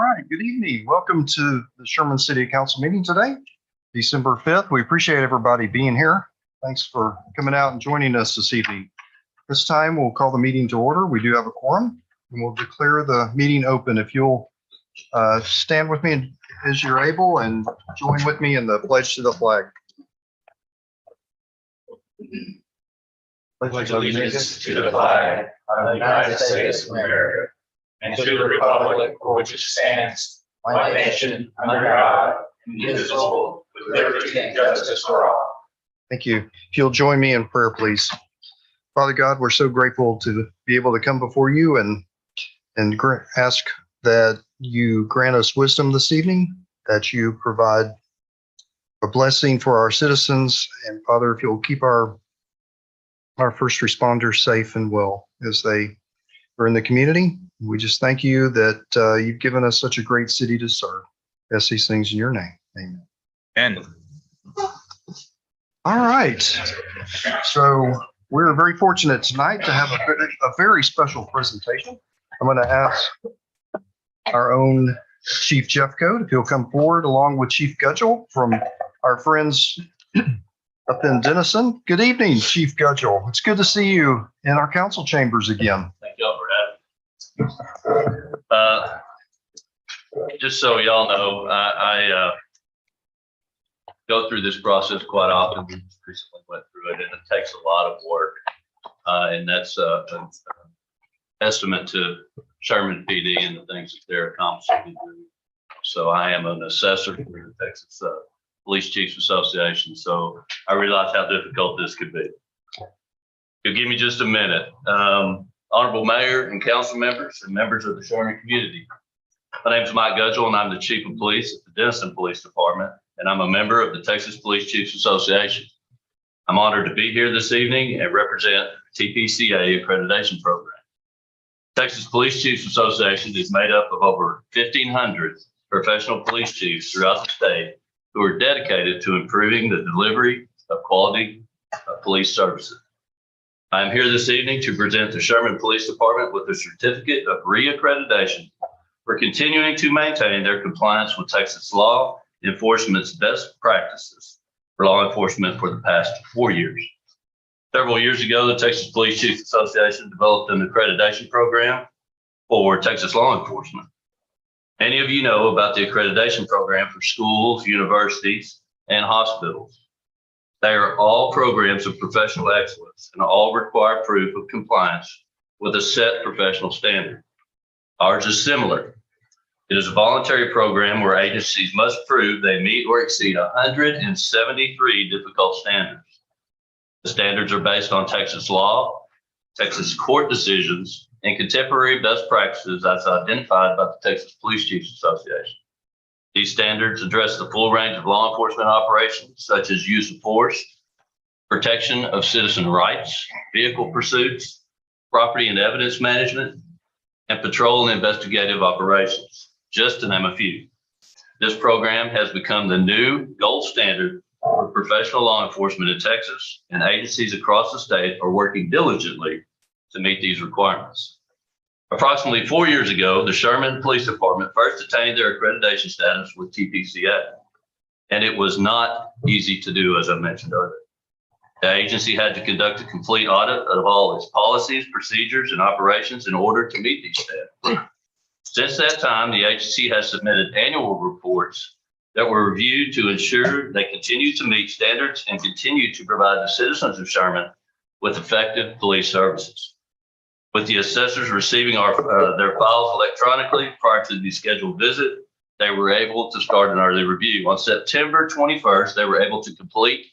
right, good evening. Welcome to the Sherman City Council meeting today, December 5th. We appreciate everybody being here. Thanks for coming out and joining us this evening. This time we'll call the meeting to order. We do have a quorum and we'll declare the meeting open. If you'll stand with me as you're able and join with me in the pledge to the flag. Pledge allegiance to the flag of the United States of America and to the republic for which it stands, one nation, under God, indivisible, with liberty and justice for all. Thank you. If you'll join me in prayer, please. Father God, we're so grateful to be able to come before you and ask that you grant us wisdom this evening, that you provide a blessing for our citizens. And Father, if you'll keep our first responders safe and well as they are in the community. We just thank you that you've given us such a great city to serve. Ask these things in your name. Amen. And All right. So we're very fortunate tonight to have a very special presentation. I'm going to ask our own Chief Jeffcoat if he'll come forward along with Chief Gudgel from our friends up in Denison. Good evening, Chief Gudgel. It's good to see you in our council chambers again. Thank y'all for having me. Just so y'all know, I go through this process quite often. We recently went through it, and it takes a lot of work. And that's an estimate to Sherman PD and the things that they're accomplishing. So I am an assessor for the Texas Police Chiefs Association. So I realize how difficult this could be. You'll give me just a minute. Honorable Mayor and council members and members of the Sherman community. My name is Mike Gudgel and I'm the Chief of Police at the Denison Police Department, and I'm a member of the Texas Police Chiefs Association. I'm honored to be here this evening and represent TPCA accreditation program. Texas Police Chiefs Association is made up of over 1,500 professional police chiefs throughout the state who are dedicated to improving the delivery of quality police services. I am here this evening to present the Sherman Police Department with a certificate of re-accreditation for continuing to maintain their compliance with Texas law enforcement's best practices for law enforcement for the past 4 years. Several years ago, the Texas Police Chiefs Association developed an accreditation program for Texas law enforcement. Many of you know about the accreditation program for schools, universities, and hospitals. They are all programs of professional excellence and all require proof of compliance with a set professional standard. Ours is similar. It is a voluntary program where agencies must prove they meet or exceed 173 difficult standards. The standards are based on Texas law, Texas court decisions, and contemporary best practices as identified by the Texas Police Chiefs Association. These standards address the full range of law enforcement operations, such as use of force, protection of citizen rights, vehicle pursuits, property and evidence management, and patrol and investigative operations, just to name a few. This program has become the new gold standard for professional law enforcement in Texas, and agencies across the state are working diligently to meet these requirements. Approximately 4 years ago, the Sherman Police Department first attained their accreditation status with TPCA, and it was not easy to do, as I mentioned earlier. The agency had to conduct a complete audit of all its policies, procedures, and operations in order to meet these standards. Since that time, the agency has submitted annual reports that were reviewed to ensure they continue to meet standards and continue to provide the citizens of Sherman with effective police services. With the assessors receiving their files electronically prior to the scheduled visit, they were able to start an early review. On September 21st, they were able to complete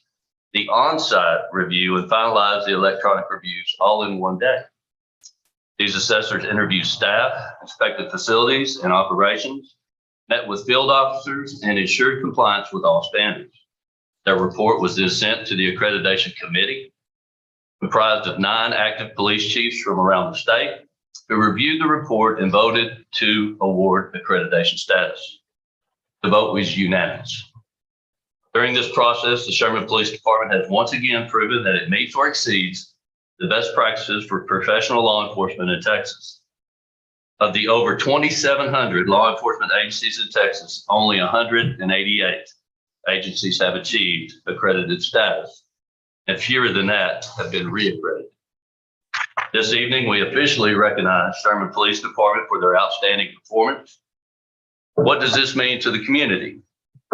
the on-site review and finalize the electronic reviews all in one day. These assessors interviewed staff, inspected facilities and operations, met with field officers, and ensured compliance with all standards. Their report was then sent to the accreditation committee, comprised of 9 active police chiefs from around the state, who reviewed the report and voted to award accreditation status. The vote was unanimous. During this process, the Sherman Police Department has once again proven that it meets or exceeds the best practices for professional law enforcement in Texas. Of the over 2,700 law enforcement agencies in Texas, only 188 agencies have achieved accredited status, and fewer than that have been reaccredited. This evening, we officially recognize Sherman Police Department for their outstanding performance. What does this mean to the community?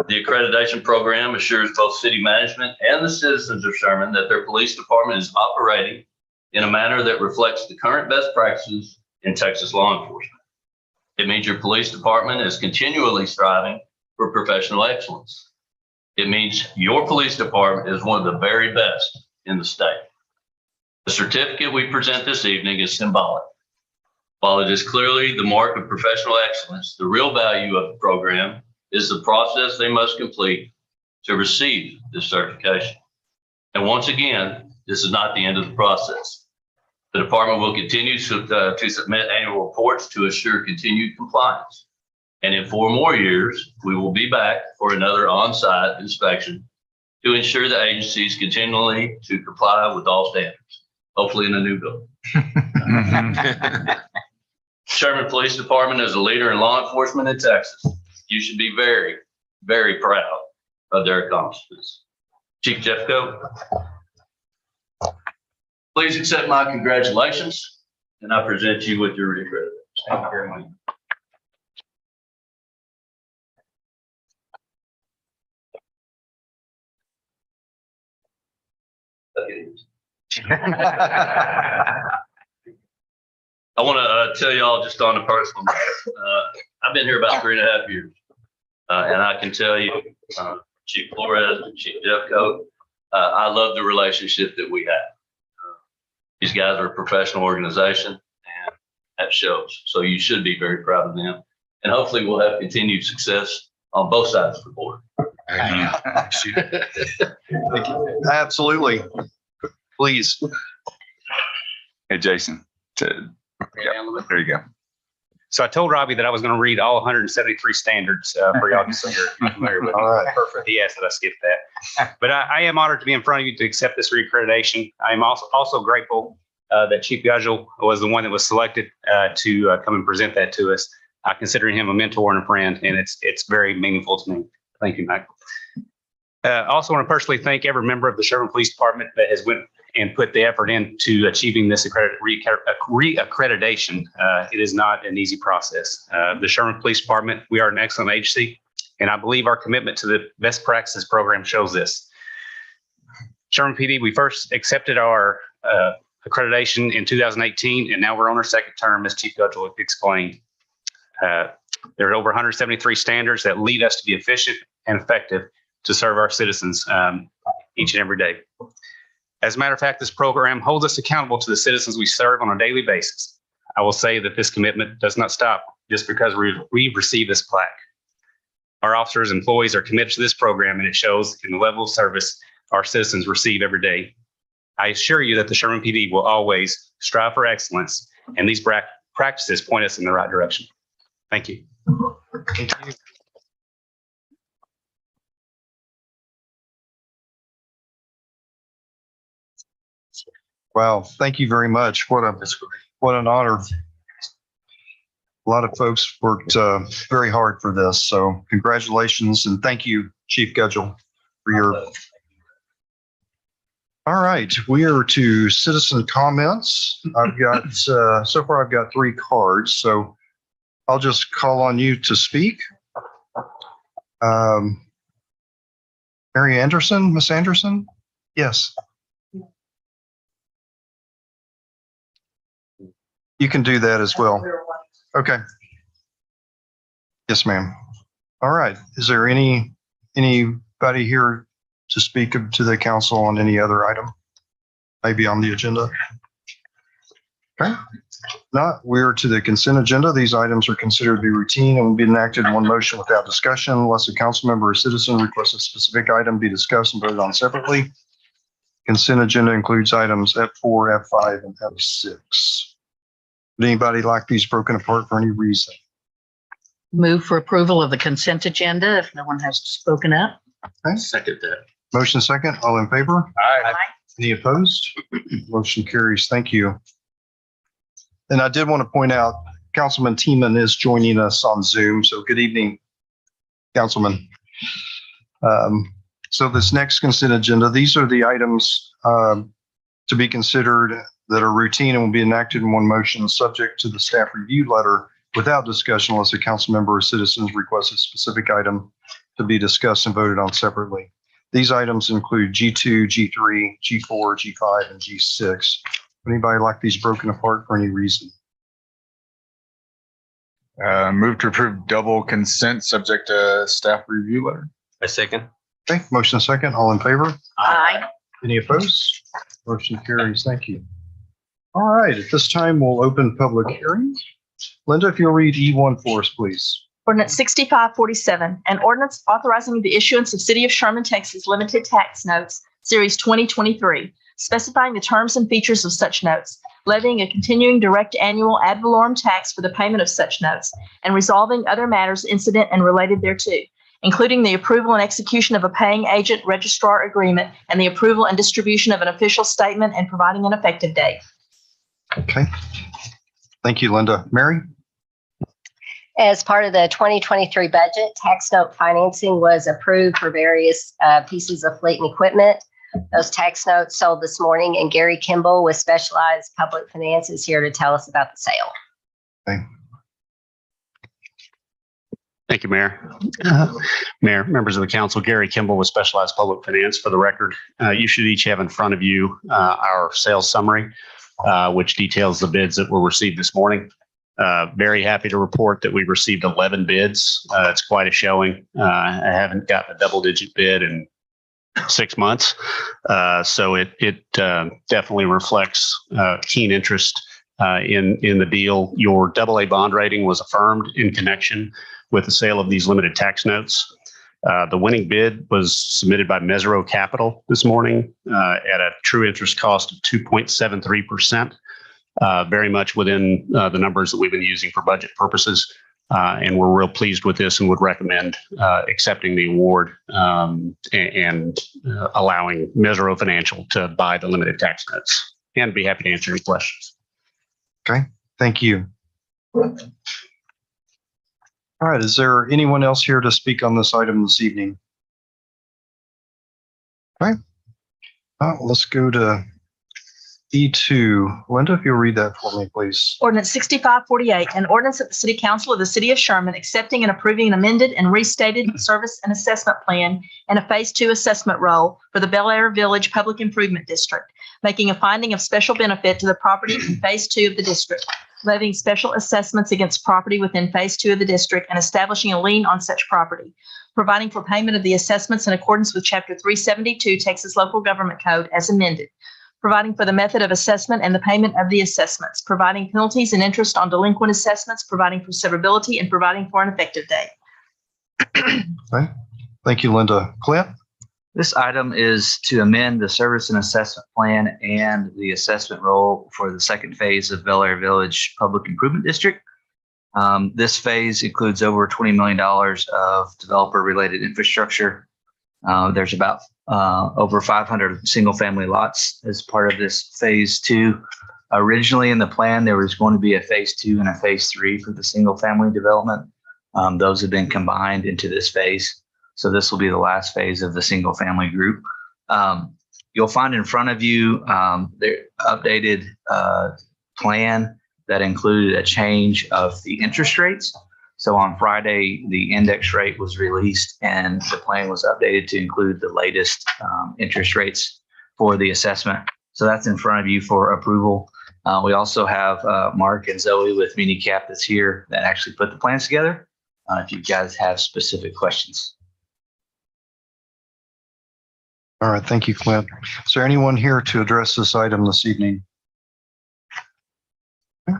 The accreditation program assures both city management and the citizens of Sherman that their police department is operating in a manner that reflects the current best practices in Texas law enforcement. It means your police department is continually striving for professional excellence. It means your police department is one of the very best in the state. The certificate we present this evening is symbolic. While it is clearly the mark of professional excellence, the real value of the program is the process they must complete to receive this certification. And once again, this is not the end of the process. The department will continue to submit annual reports to assure continued compliance. And in 4 more years, we will be back for another on-site inspection to ensure the agencies continually to comply with all standards, hopefully in a new building. Sherman Police Department is a leader in law enforcement in Texas. You should be very, very proud of their accomplishments. Chief Jeffcoat, please accept my congratulations, and I present you with your accreditation. Thank you very much. I want to tell y'all just on a personal matter, I've been here about 3.5 years, and I can tell you, Chief Flores and Chief Jeffcoat, I love the relationship that we have. These guys are a professional organization, and that shows. So you should be very proud of them, and hopefully we'll have continued success on both sides of the board. Absolutely. Please. Hey, Jason. There you go. So I told Robbie that I was going to read all 173 standards for y'all, just so you're familiar with them. All right. Perfect. He asked that I skip that. But I am honored to be in front of you to accept this reaccreditation. I am also grateful that Chief Gudgel was the one that was selected to come and present that to us. I consider him a mentor and a friend, and it's very meaningful to me. Thank you, Michael. Also want to personally thank every member of the Sherman Police Department that has went and put the effort into achieving this reaccreditation. It is not an easy process. The Sherman Police Department, we are an excellent agency, and I believe our commitment to the best practices program shows this. Sherman PD, we first accepted our accreditation in 2018, and now we're on our second term, as Chief Gudgel explained. There are over 173 standards that lead us to be efficient and effective to serve our citizens each and every day. As a matter of fact, this program holds us accountable to the citizens we serve on a daily basis. I will say that this commitment does not stop just because we receive this plaque. Our officers and employees are committed to this program, and it shows in the level of service our citizens receive every day. I assure you that the Sherman PD will always strive for excellence, and these practices point us in the right direction. Thank you. Thank you. Wow, thank you very much. What an honor. A lot of folks worked very hard for this, so congratulations and thank you, Chief Gudgel, for your. All right, we are to citizen comments. I've got so far I've got 3 cards, so I'll just call on you to speak. Mary Anderson, Miss Anderson, yes. You can do that as well. Okay. Yes, ma'am. All right. Is there anybody here to speak to the council on any other item? Maybe on the agenda? Okay. Not, we're to the consent agenda. These items are considered to be routine and will be enacted in one motion without discussion unless a council member or citizen requests a specific item be discussed and voted on separately. Consent agenda includes items F4, F5, and F6. Would anybody like these broken apart for any reason? Move for approval of the consent agenda if no one has spoken up. Okay. Second that. Motion second. All in favor? Aye. Any opposed? Motion carries. Thank you. And I did want to point out, Councilman Teeman is joining us on Zoom. So good evening, Councilman. So this next consent agenda, these are the items to be considered that are routine and will be enacted in one motion, subject to the staff review letter without discussion unless a council member or citizens requests a specific item to be discussed and voted on separately. These items include G2, G3, G4, G5, and G6. Anybody like these broken apart for any reason? Move to approve double consent subject to staff review letter. A second. Okay, motion second. All in favor? Aye. Any opposed? Motion carries. Thank you. All right, at this time, we'll open public hearings. Linda, if you'll read E1 for us, please. Ordinance 6547, an ordinance authorizing the issuance of City of Sherman, Texas limited tax notes, Series 2023, specifying the terms and features of such notes, levying a continuing direct annual ad valorem tax for the payment of such notes, and resolving other matters incident and related thereto, including the approval and execution of a paying agent registrar agreement and the approval and distribution of an official statement and providing an effective date. Okay. Thank you, Linda. Mary? As part of the 2023 budget, tax note financing was approved for various pieces of fleet and equipment. Those tax notes sold this morning, and Gary Kimball with Specialized Public Finance is here to tell us about the sale. Okay. Thank you, Mayor. Mayor, members of the council, Gary Kimball with Specialized Public Finance. For the record, you should each have in front of you our sales summary, which details the bids that were received this morning. Very happy to report that we received 11 bids. It's quite a showing. I haven't gotten a double-digit bid in 6 months. So it definitely reflects keen interest in the deal. Your AA bond rating was affirmed in connection with the sale of these limited tax notes. The winning bid was submitted by Mesero Capital this morning at a true interest cost of 2.73%, very much within the numbers that we've been using for budget purposes. And we're real pleased with this and would recommend accepting the award and allowing Mesero Financial to buy the limited tax notes, and be happy to answer any questions. Okay, thank you. All right, is there anyone else here to speak on this item this evening? Okay, let's go to E2. Linda, if you'll read that for me, please. Ordinance 6548, an ordinance of the City Council of the City of Sherman accepting and approving an amended and restated service and assessment plan and a Phase 2 assessment roll for the Bel Air Village Public Improvement District, making a finding of special benefit to the property in Phase 2 of the district, levying special assessments against property within Phase 2 of the district, and establishing a lien on such property, providing for payment of the assessments in accordance with Chapter 372 Texas Local Government Code as amended, providing for the method of assessment and the payment of the assessments, providing penalties and interest on delinquent assessments, providing for severability, and providing for an effective date. Okay, thank you, Linda. Clint? This item is to amend the service and assessment plan and the assessment roll for the second phase of Bel Air Village Public Improvement District. This phase includes over $20 million of developer-related infrastructure. There's about over 500 single-family lots as part of this Phase 2. Originally in the plan, there was going to be a Phase 2 and a Phase 3 for the single-family development. Those have been combined into this phase. So this will be the last phase of the single family group. You'll find in front of you the updated plan that included a change of the interest rates. So on Friday, the index rate was released and the plan was updated to include the latest interest rates for the assessment. So that's in front of you for approval. We also have Mark and Zoe with MiniCap that's here that actually put the plans together. If you guys have specific questions. All right, thank you, Clint. Is there anyone here to address this item this evening? Okay.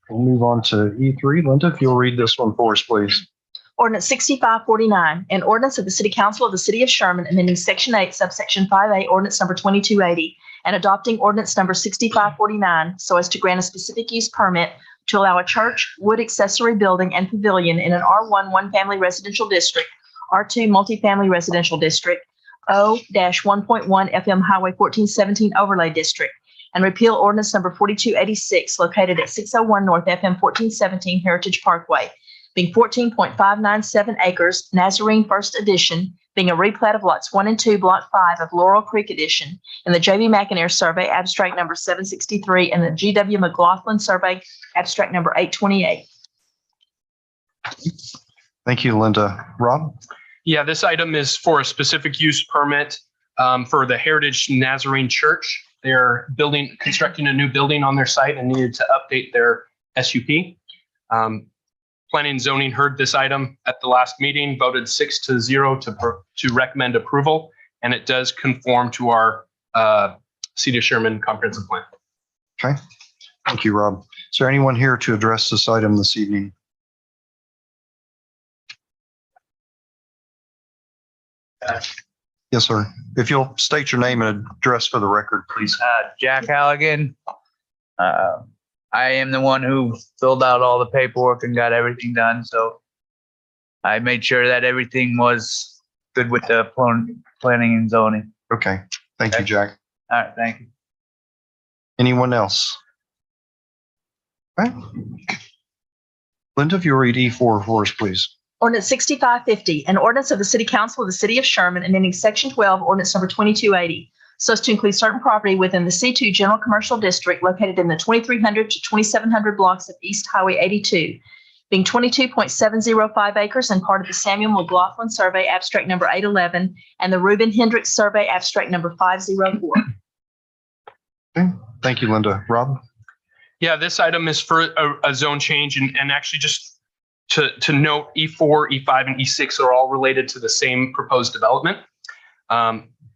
We'll move on to E3. Linda, if you'll read this one for us, please. Ordinance 6549, an ordinance of the City Council of the City of Sherman amending Section 8, subsection 5A, ordinance number 2280, and adopting ordinance number 6549 so as to grant a specific use permit to allow a church, wood accessory building, and pavilion in an R1 one-family residential district, R2 multifamily residential district, O-1.1 FM Highway 1417 overlay district, and repeal ordinance number 4286 located at 601 North FM 1417 Heritage Parkway, being 14.597 acres, Nazarene First Edition, being a replat of lots 1 and 2, Block 5 of Laurel Creek Edition, in the J.B. McInerney Survey, abstract number 763, and the G.W. McLaughlin Survey, abstract number 828. Thank you, Linda. Rob? Yeah, this item is for a specific use permit for the Heritage Nazarene Church. They're constructing a new building on their site and needed to update their SUP. Planning and zoning heard this item at the last meeting, voted 6-0 to recommend approval, and it does conform to our City of Sherman comprehensive plan. Okay. Thank you, Rob. Is there anyone here to address this item this evening? Yes, sir. If you'll state your name and address for the record, please. Jack Halligan. I am the one who filled out all the paperwork and got everything done. So I made sure that everything was good with the planning and zoning. Okay. Thank you, Jack. All right, thank you. Anyone else? All right. Linda, if you read E4 for us, please. Ordinance 6550, an ordinance of the City Council of the City of Sherman amending Section 12, Ordinance number 2280, so as to include certain property within the C2 General Commercial District located in the 2300 to 2700 blocks of East Highway 82, being 22.705 acres and part of the Samuel McLaughlin Survey, abstract number 811, and the Reuben Hendricks Survey, abstract number 504. Okay. Thank you, Linda. Rob? Yeah, this item is for a zone change, and actually just to note, E4, E5, and E6 are all related to the same proposed development.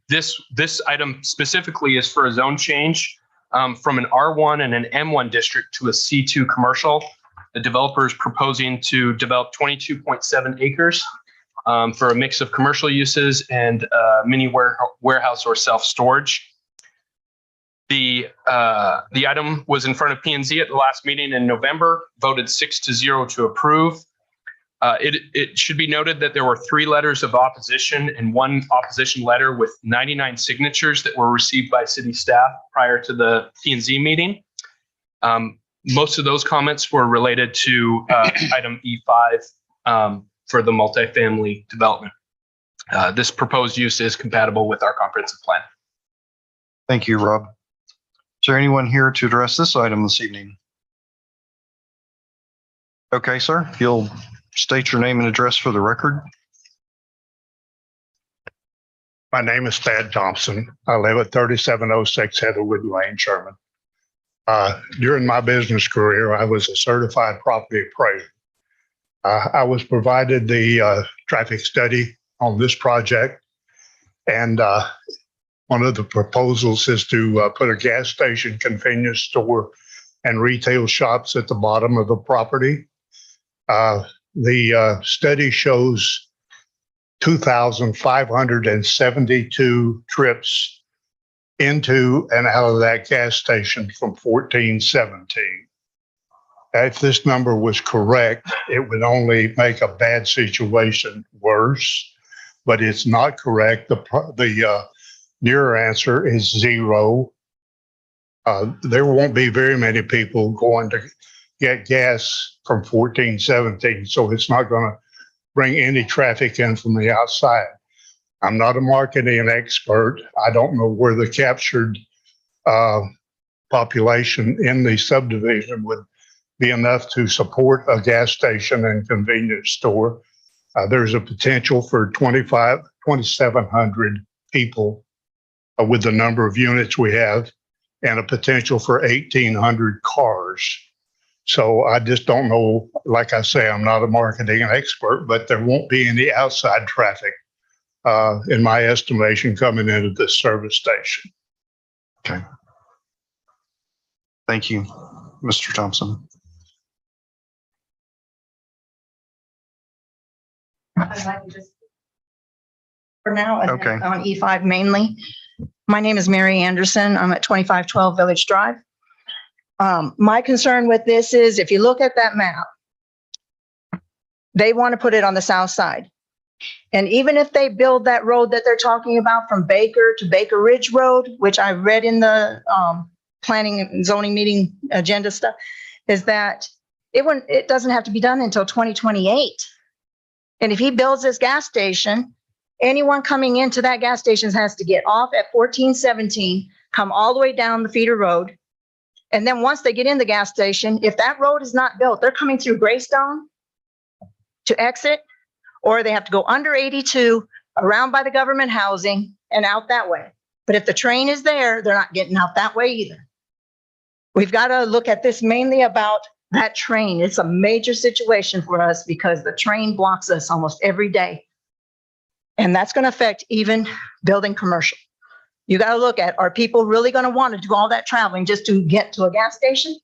This item specifically is for a zone change from an R1 and an M1 district to a C2 commercial. The developer is proposing to develop 22.7 acres for a mix of commercial uses and mini warehouse or self-storage. The item was in front of P&Z at the last meeting in November, voted 6-0 to approve. It should be noted that there were 3 letters of opposition and 1 opposition letter with 99 signatures that were received by city staff prior to the P&Z meeting. Most of those comments were related to item E5 for the multifamily development. This proposed use is compatible with our comprehensive plan. Thank you, Rob. Is there anyone here to address this item this evening? Okay, sir. If you'll state your name and address for the record. My name is Thad Thompson. I live at 3706 Heatherwood Lane, Sherman. During my business career, I was a certified property appraiser. I was provided the traffic study on this project, and one of the proposals is to put a gas station, convenience store, and retail shops at the bottom of the property. The study shows 2,572 trips into and out of that gas station from 1417. If this number was correct, it would only make a bad situation worse, but it's not correct. The nearer answer is 0. There won't be very many people going to get gas from 1417, so it's not going to bring any traffic in from the outside. I'm not a marketing expert. I don't know where the captured population in the subdivision would be enough to support a gas station and convenience store. There's a potential for 2,700 people with the number of units we have, and a potential for 1,800 cars. So I just don't know. Like I say, I'm not a marketing expert, but there won't be any outside traffic, in my estimation, coming into this service station. Okay. Thank you, Mr. Thompson. I'd like to just, for now, Okay. on E5 mainly. My name is Mary Anderson. I'm at 2512 Village Drive. My concern with this is if you look at that map, they want to put it on the south side. And even if they build that road that they're talking about from Baker to Baker Ridge Road, which I read in the planning and zoning meeting agenda stuff, is that it doesn't have to be done until 2028. And if he builds this gas station, anyone coming into that gas station has to get off at 1417, come all the way down the feeder road. And then once they get in the gas station, if that road is not built, they're coming through Greystone to exit, or they have to go under 82, around by the government housing and out that way. But if the train is there, they're not getting out that way either. We've got to look at this mainly about that train. It's a major situation for us because the train blocks us almost every day. And that's going to affect even building commercial. You got to look at, are people really going to want to do all that traveling just to get to a gas station?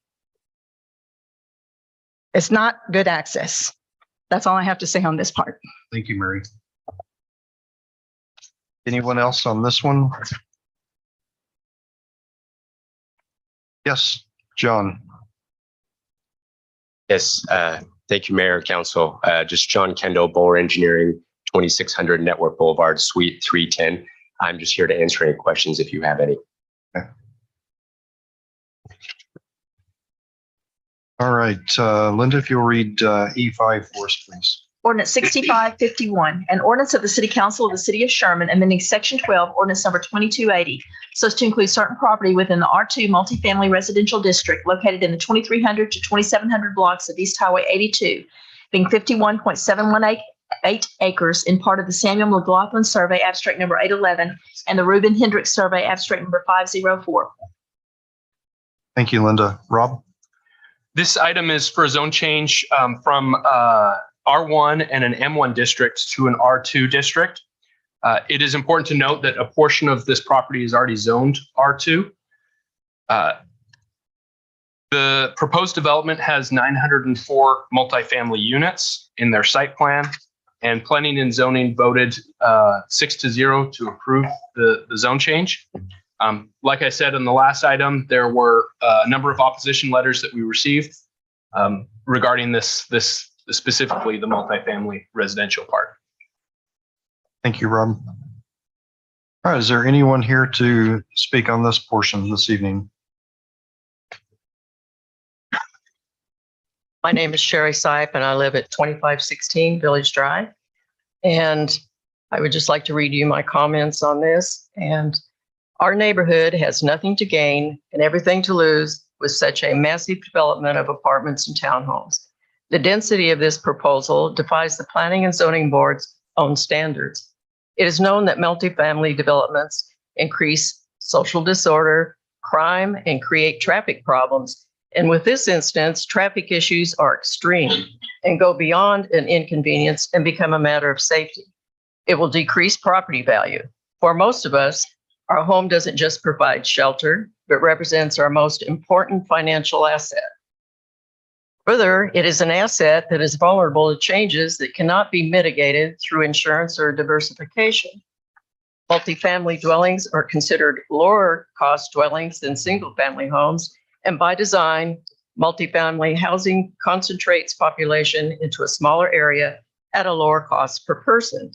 It's not good access. That's all I have to say on this part. Thank you, Mary. Anyone else on this one? Yes, John. Yes, thank you, Mayor, Council. Just John Kendall, Bowler Engineering, 2600 Network Boulevard, Suite 310. I'm just here to answer any questions if you have any. Okay. All right, Linda, if you'll read E5 for us, please. Ordinance 6551, an ordinance of the City Council of the City of Sherman amending Section 12, ordinance number 2280, so as to include certain property within the R2 multifamily residential district located in the 2300 to 2700 blocks of East Highway 82, being 51.718 acres in part of the Samuel McLaughlin Survey, abstract number 811, and the Reuben Hendricks Survey, abstract number 504. Thank you, Linda. Rob? This item is for a zone change from R1 and an M1 district to an R2 district. It is important to note that a portion of this property is already zoned R2. The proposed development has 904 multifamily units in their site plan, and planning and zoning voted 6-0 to approve the zone change. Like I said in the last item, there were a number of opposition letters that we received regarding this specifically the multifamily residential part. Thank you, Rob. All right, is there anyone here to speak on this portion this evening? My name is Sherry Sipe, and I live at 2516 Village Drive. And I would just like to read you my comments on this. And our neighborhood has nothing to gain and everything to lose with such a massive development of apartments and townhomes. The density of this proposal defies the Planning and Zoning Board's own standards. It is known that multifamily developments increase social disorder, crime, and create traffic problems. And with this instance, traffic issues are extreme and go beyond an inconvenience and become a matter of safety. It will decrease property value. For most of us, our home doesn't just provide shelter, but represents our most important financial asset. Further, it is an asset that is vulnerable to changes that cannot be mitigated through insurance or diversification. Multifamily dwellings are considered lower cost dwellings than single-family homes, and by design, multifamily housing concentrates population into a smaller area at a lower cost per person.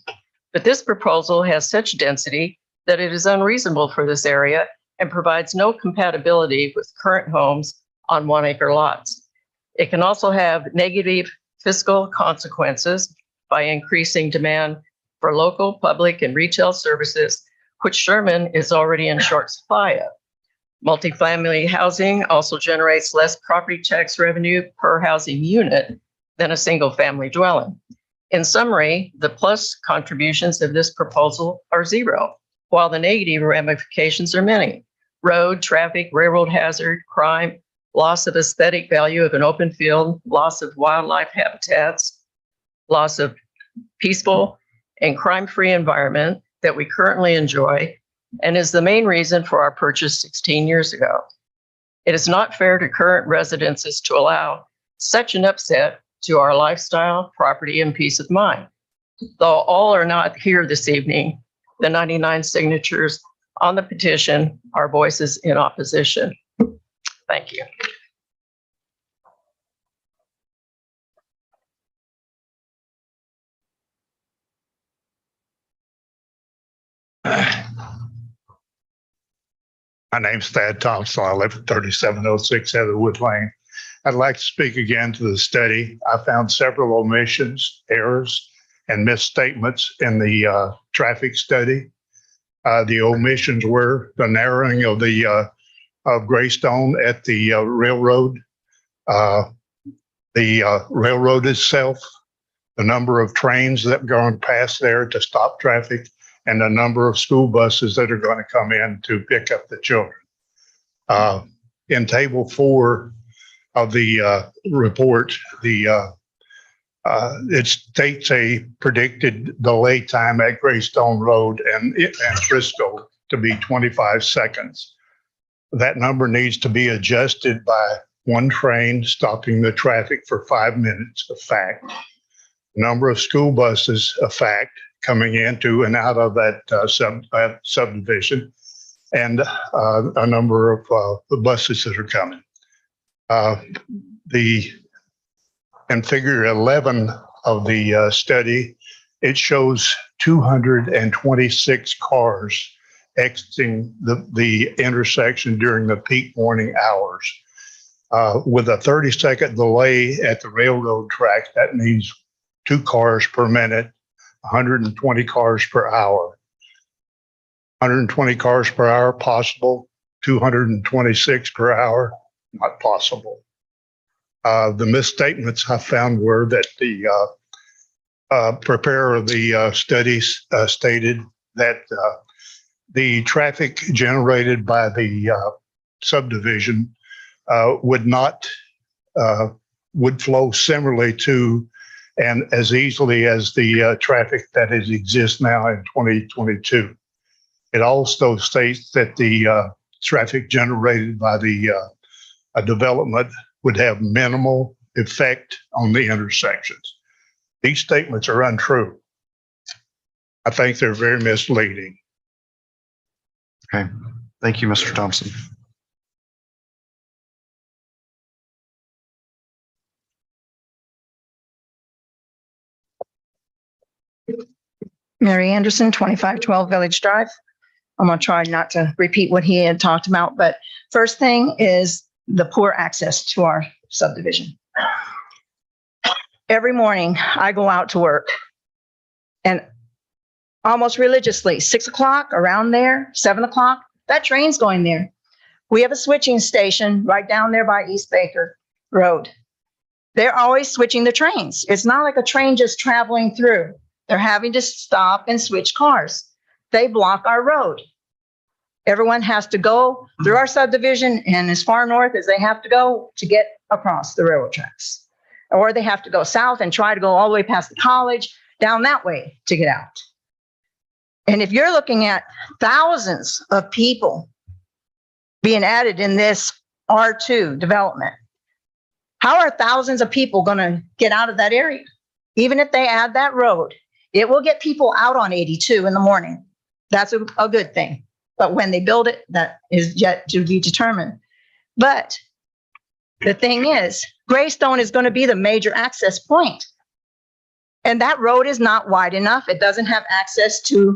But this proposal has such density that it is unreasonable for this area and provides no compatibility with current homes on 1 acre lots. It can also have negative fiscal consequences by increasing demand for local, public, and retail services, which Sherman is already in short supply of. Multifamily housing also generates less property tax revenue per housing unit than a single-family dwelling. In summary, the plus contributions of this proposal are zero, while the negative ramifications are many. Road, traffic, railroad hazard, crime, loss of aesthetic value of an open field, loss of wildlife habitats, loss of peaceful and crime-free environment that we currently enjoy, and is the main reason for our purchase 16 years ago. It is not fair to current residences to allow such an upset to our lifestyle, property, and peace of mind. Though all are not here this evening, the 99 signatures on the petition are voices in opposition. Thank you. My name's Thad Thompson. I live at 3706 Heatherwood Lane. I'd like to speak again to the study. I found several omissions, errors, and misstatements in the traffic study. The omissions were the narrowing of the of Greystone at the railroad, the railroad itself, the number of trains that are going past there to stop traffic, and the number of school buses that are going to come in to pick up the children. In table 4 of the report, it states a predicted delay time at Greystone Road and Frisco to be 25 seconds. That number needs to be adjusted by one train stopping the traffic for 5 minutes, a fact. Number of school buses, a fact, coming into and out of that subdivision, and a number of the buses that are coming. In figure 11 of the study, it shows 226 cars exiting the intersection during the peak morning hours. With a 30-second delay at the railroad track, that means 2 cars per minute, 120 cars per hour. 120 cars per hour possible, 226 per hour not possible. The misstatements I found were that the preparer of the studies stated that the traffic generated by the subdivision would flow similarly to and as easily as the traffic that exists now in 2022. It also states that the traffic generated by the development would have minimal effect on the intersections. These statements are untrue. I think they're very misleading. Okay. Thank you, Mr. Thompson. Mary Anderson, 2512 Village Drive. I'm going to try not to repeat what he had talked about, but first thing is the poor access to our subdivision. Every morning I go out to work and almost religiously, 6 o'clock, around there, 7 o'clock, that train's going there. We have a switching station right down there by East Baker Road. They're always switching the trains. It's not like a train just traveling through. They're having to stop and switch cars. They block our road. Everyone has to go through our subdivision and as far north as they have to go to get across the railroad tracks. Or they have to go south and try to go all the way past the college, down that way to get out. And if you're looking at thousands of people being added in this R2 development, how are thousands of people going to get out of that area? Even if they add that road, it will get people out on 82 in the morning. That's a good thing. But when they build it, that is yet to be determined. But the thing is, Greystone is going to be the major access point. And that road is not wide enough. It doesn't have access to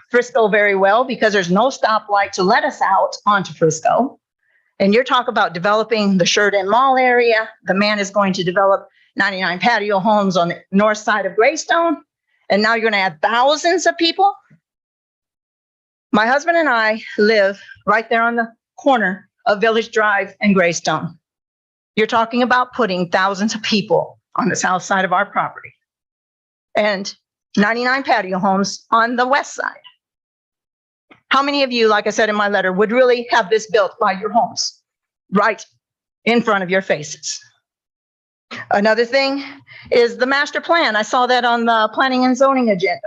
Frisco very well because there's no stoplight to let us out onto Frisco. And you're talking about developing the Sheridan Mall area. The man is going to develop 99 patio homes on the north side of Greystone. And now you're going to add thousands of people. My husband and I live right there on the corner of Village Drive and Greystone. You're talking about putting thousands of people on the south side of our property and 99 patio homes on the west side. How many of you, like I said in my letter, would really have this built by your homes right in front of your faces? Another thing is the master plan. I saw that on the planning and zoning agenda.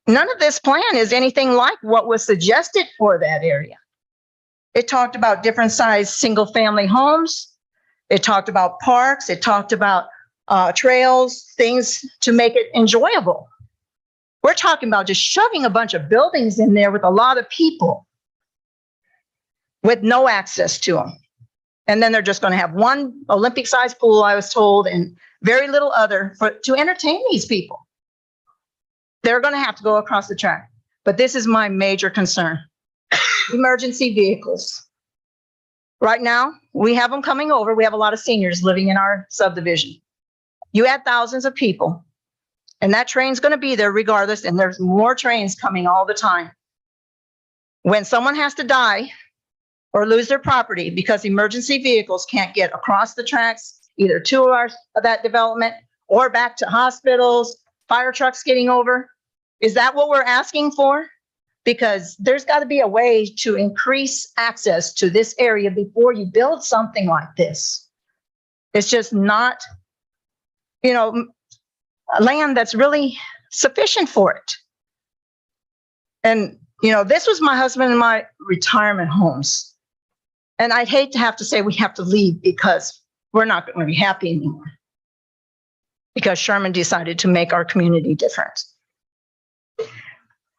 None of this plan is anything like what was suggested for that area. It talked about different size single family homes. It talked about parks. It talked about trails, things to make it enjoyable. We're talking about just shoving a bunch of buildings in there with a lot of people with no access to them. And then they're just going to have one Olympic-sized pool, I was told, and very little other to entertain these people. They're going to have to go across the track. But this is my major concern. emergency vehicles. Right now, we have them coming over. We have a lot of seniors living in our subdivision. You add thousands of people, and that train's going to be there regardless, and there's more trains coming all the time. When someone has to die or lose their property because emergency vehicles can't get across the tracks, either to that development or back to hospitals, fire trucks getting over, is that what we're asking for? Because there's got to be a way to increase access to this area before you build something like this. It's just not, a land that's really sufficient for it. And, this was my husband and my retirement homes. And I'd hate to have to say we have to leave because we're not going to be happy anymore. Because Sherman decided to make our community different.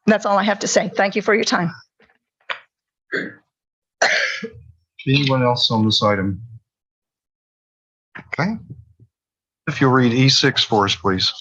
That's all I have to say. Thank you for your time. Anyone else on this item? Okay. If you'll read E6 for us, please.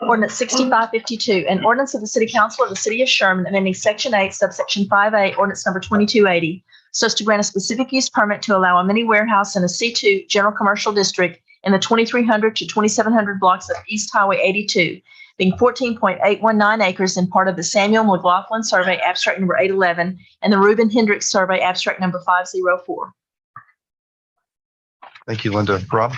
Ordinance 6552, an ordinance of the City Council of the City of Sherman amending Section 8, subsection 5A, ordinance number 2280, so as to grant a specific use permit to allow a mini warehouse in a C2 general commercial district in the 2300 to 2700 blocks of East Highway 82, being 14.819 acres and part of the Samuel McLaughlin Survey, abstract number 811, and the Reuben Hendricks Survey, abstract number 504. Thank you, Linda. Rob?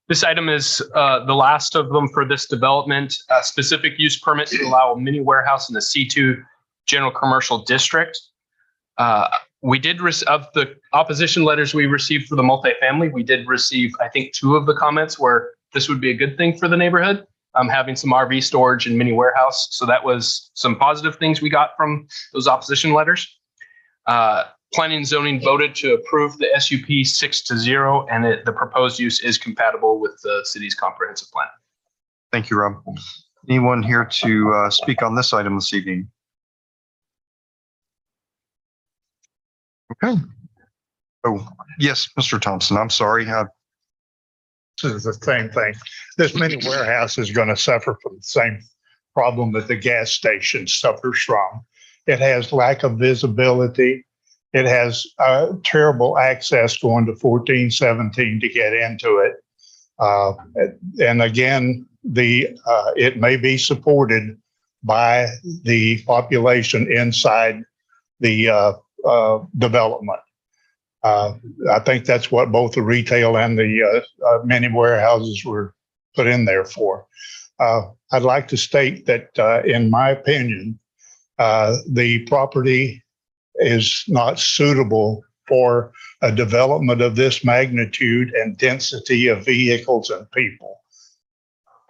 This item is the last of them for this development. A specific use permit to allow a mini warehouse in the C2 general commercial district. We did of the opposition letters we received for the multifamily, we did receive, I think, 2 of the comments where this would be a good thing for the neighborhood, having some RV storage and mini warehouse. So that was some positive things we got from those opposition letters. Planning and zoning voted to approve the SUP 6-0, and the proposed use is compatible with the city's comprehensive plan. Thank you, Rob. Anyone here to speak on this item this evening? Okay. Oh, yes, Mr. Thompson, I'm sorry. This is the same thing. This mini warehouse is going to suffer from the same problem that the gas station suffers from. It has lack of visibility. It has terrible access going to 1417 to get into it. And again, it may be supported by the population inside the development. I think that's what both the retail and the mini warehouses were put in there for. I'd like to state that, in my opinion, the property is not suitable for a development of this magnitude and density of vehicles and people.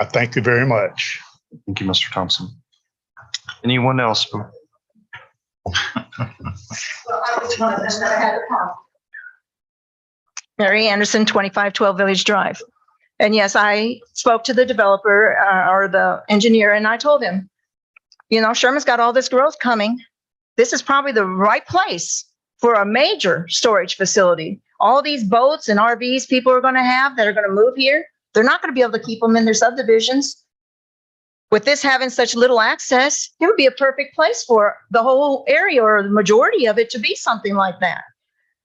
I thank you very much. Thank you, Mr. Thompson. Anyone else? Mary Anderson, 2512 Village Drive. And yes, I spoke to the developer or the engineer, and I told him, Sherman's got all this growth coming. This is probably the right place for a major storage facility. All these boats and RVs people are going to have that are going to move here, they're not going to be able to keep them in their subdivisions. With this having such little access, it would be a perfect place for the whole area or the majority of it to be something like that,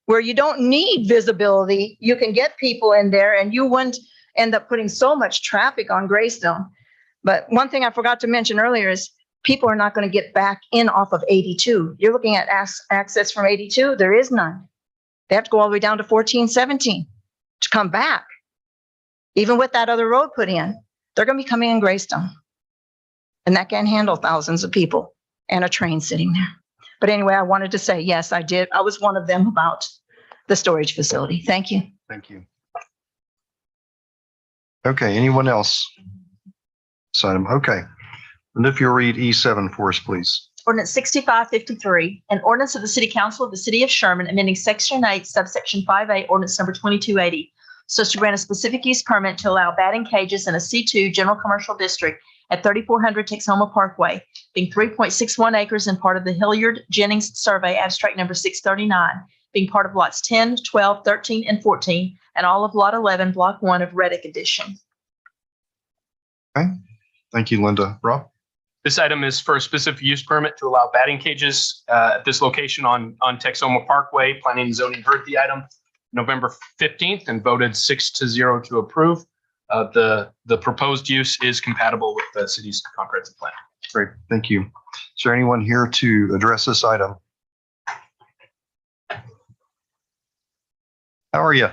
where you don't need visibility. You can get people in there and you wouldn't end up putting so much traffic on Greystone. But one thing I forgot to mention earlier is people are not going to get back in off of 82. You're looking at access from 82. There is none. They have to go all the way down to 1417 to come back. Even with that other road put in, they're going to be coming in Greystone. And that can handle thousands of people and a train sitting there. But anyway, I wanted to say, yes, I did. I was one of them about the storage facility. Thank you. Thank you. Okay, anyone else? Okay. And if you'll read E7 for us, please. Ordinance 6553, an ordinance of the City Council of the City of Sherman amending Section 8, subsection 5A, ordinance number 2280, so as to grant a specific use permit to allow batting cages in a C2 general commercial district at 3400 Texoma Parkway, being 3.61 acres and part of the Hilliard Jennings Survey, abstract number 639, being part of lots 10, 12, 13, and 14, and all of lot 11, block 1 of Reddick Edition. Okay. Thank you, Linda. Rob? This item is for a specific use permit to allow batting cages at this location on Texoma Parkway. Planning and zoning heard the item November 15th and voted 6-0 to approve. The proposed use is compatible with the city's comprehensive plan. Great, thank you. Is there anyone here to address this item? How are you?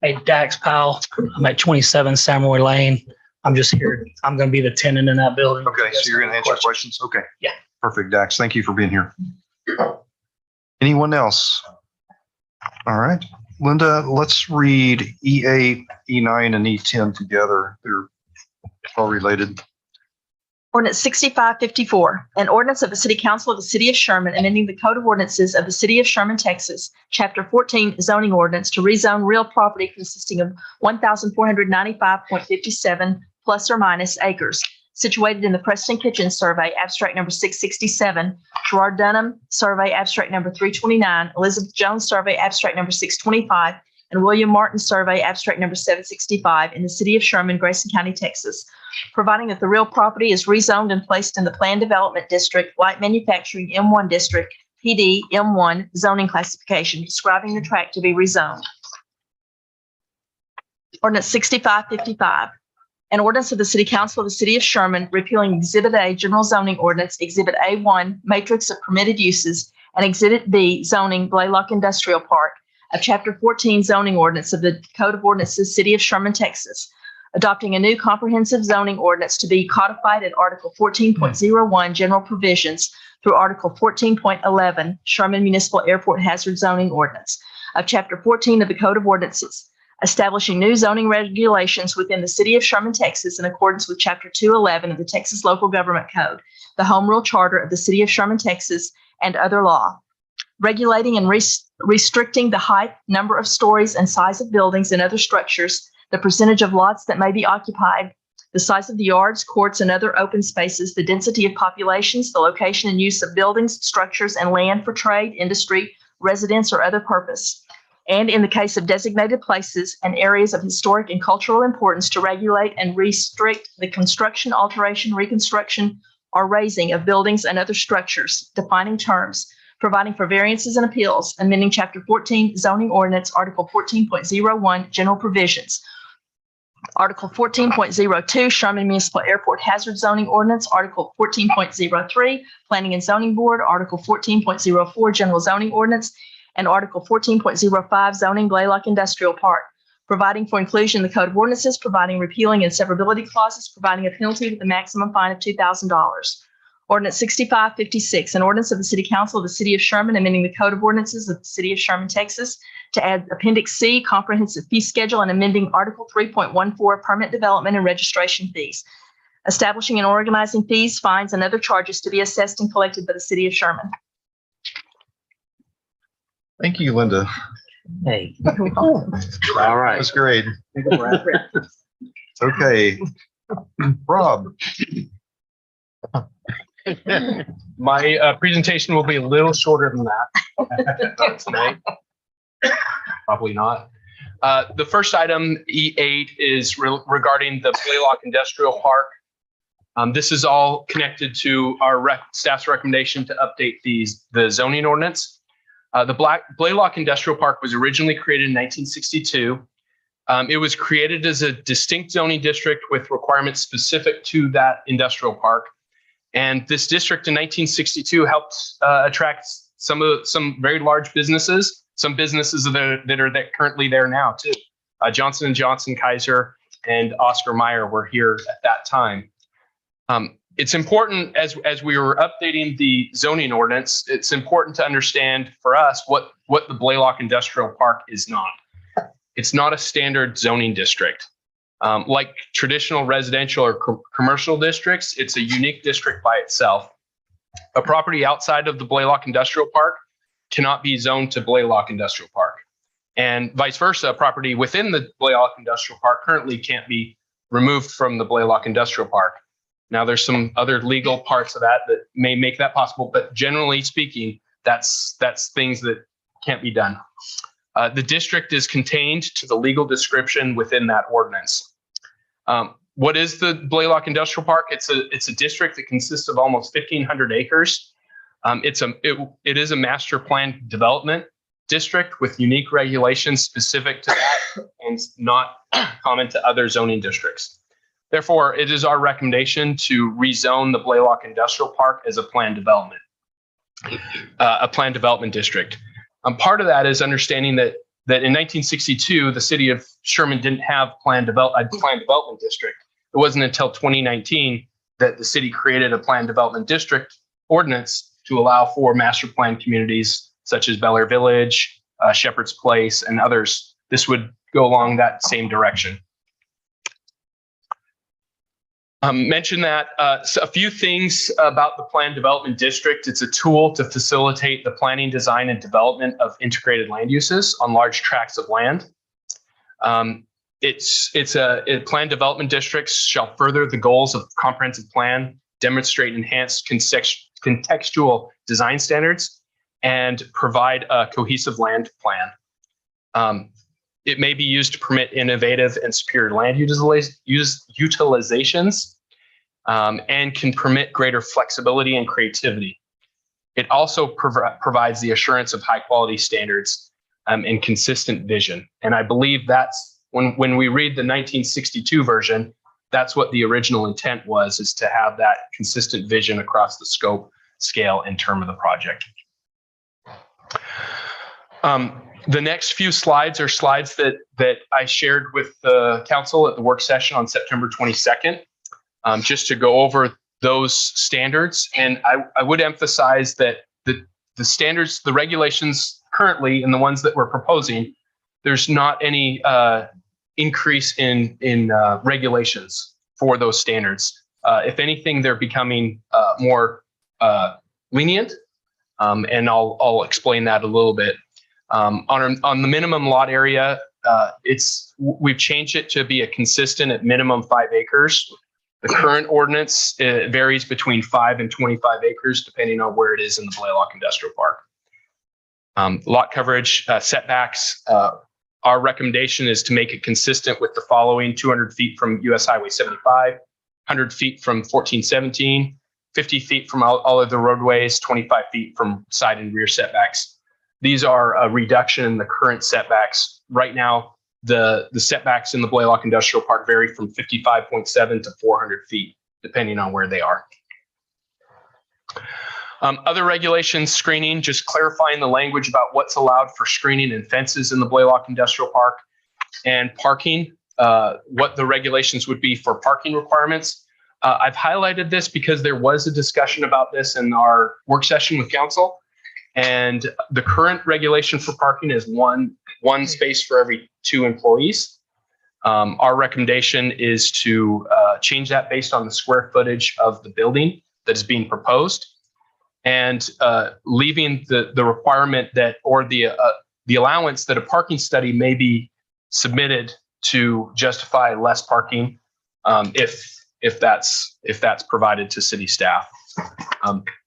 Hey, Dax Powell. I'm at 27 Samoy Lane. I'm just here. I'm going to be the tenant in that building. Okay, so you're going to answer questions? Okay. Yeah. Perfect, Dax. Thank you for being here. Anyone else? All right. Linda, let's read E8, E9, and E10 together. They're all related. Ordinance 6554, an ordinance of the City Council of the City of Sherman amending the Code of Ordinances of the City of Sherman, Texas, Chapter 14 zoning ordinance to rezone real property consisting of 1,495.57 plus or minus acres, situated in the Preston Kitchen Survey, abstract number 667, Gerard Dunham Survey, abstract number 329, Elizabeth Jones Survey, abstract number 625, and William Martin Survey, abstract number 765, in the City of Sherman, Grayson County, Texas, providing that the real property is rezoned and placed in the Planned Development District, Light Manufacturing M1 District, PD M1 zoning classification, describing the tract to be rezoned. Ordinance 6555, an ordinance of the City Council of the City of Sherman repealing Exhibit A General Zoning Ordinance, Exhibit A1 Matrix of Permitted Uses, and Exhibit B Zoning Blaylock Industrial Park of Chapter 14 Zoning Ordinance of the Code of Ordinances, City of Sherman, Texas, adopting a new comprehensive zoning ordinance to be codified in Article 14.01 General Provisions through Article 14.11 Sherman Municipal Airport Hazard Zoning Ordinance of Chapter 14 of the Code of Ordinances, establishing new zoning regulations within the City of Sherman, Texas, in accordance with Chapter 211 of the Texas Local Government Code, the Home Rule Charter of the City of Sherman, Texas, and other law, regulating and restricting the height, number of stories, and size of buildings and other structures, the percentage of lots that may be occupied, the size of the yards, courts, and other open spaces, the density of populations, the location and use of buildings, structures, and land for trade, industry, residence, or other purpose, and in the case of designated places and areas of historic and cultural importance, to regulate and restrict the construction, alteration, reconstruction, or raising of buildings and other structures, defining terms, providing for variances and appeals, amending Chapter 14 zoning ordinance, Article 14.01 general provisions, Article 14.02 Sherman Municipal Airport Hazard Zoning Ordinance, Article 14.03 Planning and Zoning Board, Article 14.04 General Zoning Ordinance, and Article 14.05 Zoning Blaylock Industrial Park, providing for inclusion in the Code of Ordinances, providing repealing and severability clauses, providing a penalty with a maximum fine of $2,000. Ordinance 6556, an ordinance of the City Council of the City of Sherman amending the Code of Ordinances of the City of Sherman, Texas, to add Appendix C, Comprehensive Fee Schedule, and amending Article 3.14, Permit Development and Registration Fees, establishing and organizing fees, fines, and other charges to be assessed and collected by the City of Sherman. Thank you, Linda. Hey. All right. That's great. Okay. Rob. My presentation will be a little shorter than that tonight. Probably not. The first item, E8, is regarding the Blaylock Industrial Park. This is all connected to our staff's recommendation to update the zoning ordinance. The Blaylock Industrial Park was originally created in 1962. It was created as a distinct zoning district with requirements specific to that industrial park. And this district in 1962 helped attract some very large businesses, some businesses that are currently there now too. Johnson & Johnson, Kaiser, and Oscar Mayer were here at that time. It's important as we were updating the zoning ordinance, it's important to understand for us what the Blaylock Industrial Park is not. It's not a standard zoning district. Like traditional residential or commercial districts, it's a unique district by itself. A property outside of the Blaylock Industrial Park cannot be zoned to Blaylock Industrial Park. And vice versa, a property within the Blaylock Industrial Park currently can't be removed from the Blaylock Industrial Park. Now, there's some other legal parts of that may make that possible, but generally speaking, that's things that can't be done. The district is contained to the legal description within that ordinance. What is the Blaylock Industrial Park? It's a district that consists of almost 1,500 acres. It is a master plan development district with unique regulations specific to that and not common to other zoning districts. Therefore, it is our recommendation to rezone the Blaylock Industrial Park as a planned development district. Part of that is understanding that in 1962, the city of Sherman didn't have a planned development district. It wasn't until 2019 that the city created a planned development district ordinance to allow for master plan communities such as Bel Air Village, Shepherd's Place, and others. This would go along that same direction. Mention that so a few things about the planned development district. It's a tool to facilitate the planning, design, and development of integrated land uses on large tracts of land. Planned development districts shall further the goals of comprehensive plan, demonstrate enhanced contextual design standards, and provide a cohesive land plan. It may be used to permit innovative and superior land utilizations, and can permit greater flexibility and creativity. It also provides the assurance of high quality standards and consistent vision. And I believe that's when we read the 1962 version, that's what the original intent was, is to have that consistent vision across the scope, scale, and term of the project. The next few slides are slides that I shared with the council at the work session on September 22nd, just to go over those standards. And I would emphasize that the standards, the regulations currently, and the ones that we're proposing, there's not any increase in regulations for those standards. If anything, they're becoming more lenient, and I'll explain that a little bit. On the minimum lot area, we've changed it to be a consistent at minimum 5 acres. The current ordinance varies between 5 and 25 acres, depending on where it is in the Blaylock Industrial Park. Lot coverage, setbacks, our recommendation is to make it consistent with the following: 200 feet from US Highway 75, 100 feet from 1417, 50 feet from all other roadways, 25 feet from side and rear setbacks. These are a reduction in the current setbacks. Right now, the setbacks in the Blaylock Industrial Park vary from 55.7 to 400 feet, depending on where they are. Other regulations, screening, just clarifying the language about what's allowed for screening and fences in the Blaylock Industrial Park, and parking, what the regulations would be for parking requirements. I've highlighted this because there was a discussion about this in our work session with council. And the current regulation for parking is one space for every 2 employees. Our recommendation is to change that based on the square footage of the building that is being proposed, and leaving the requirement that, or the allowance that a parking study may be submitted to justify less parking, if that's provided to city staff.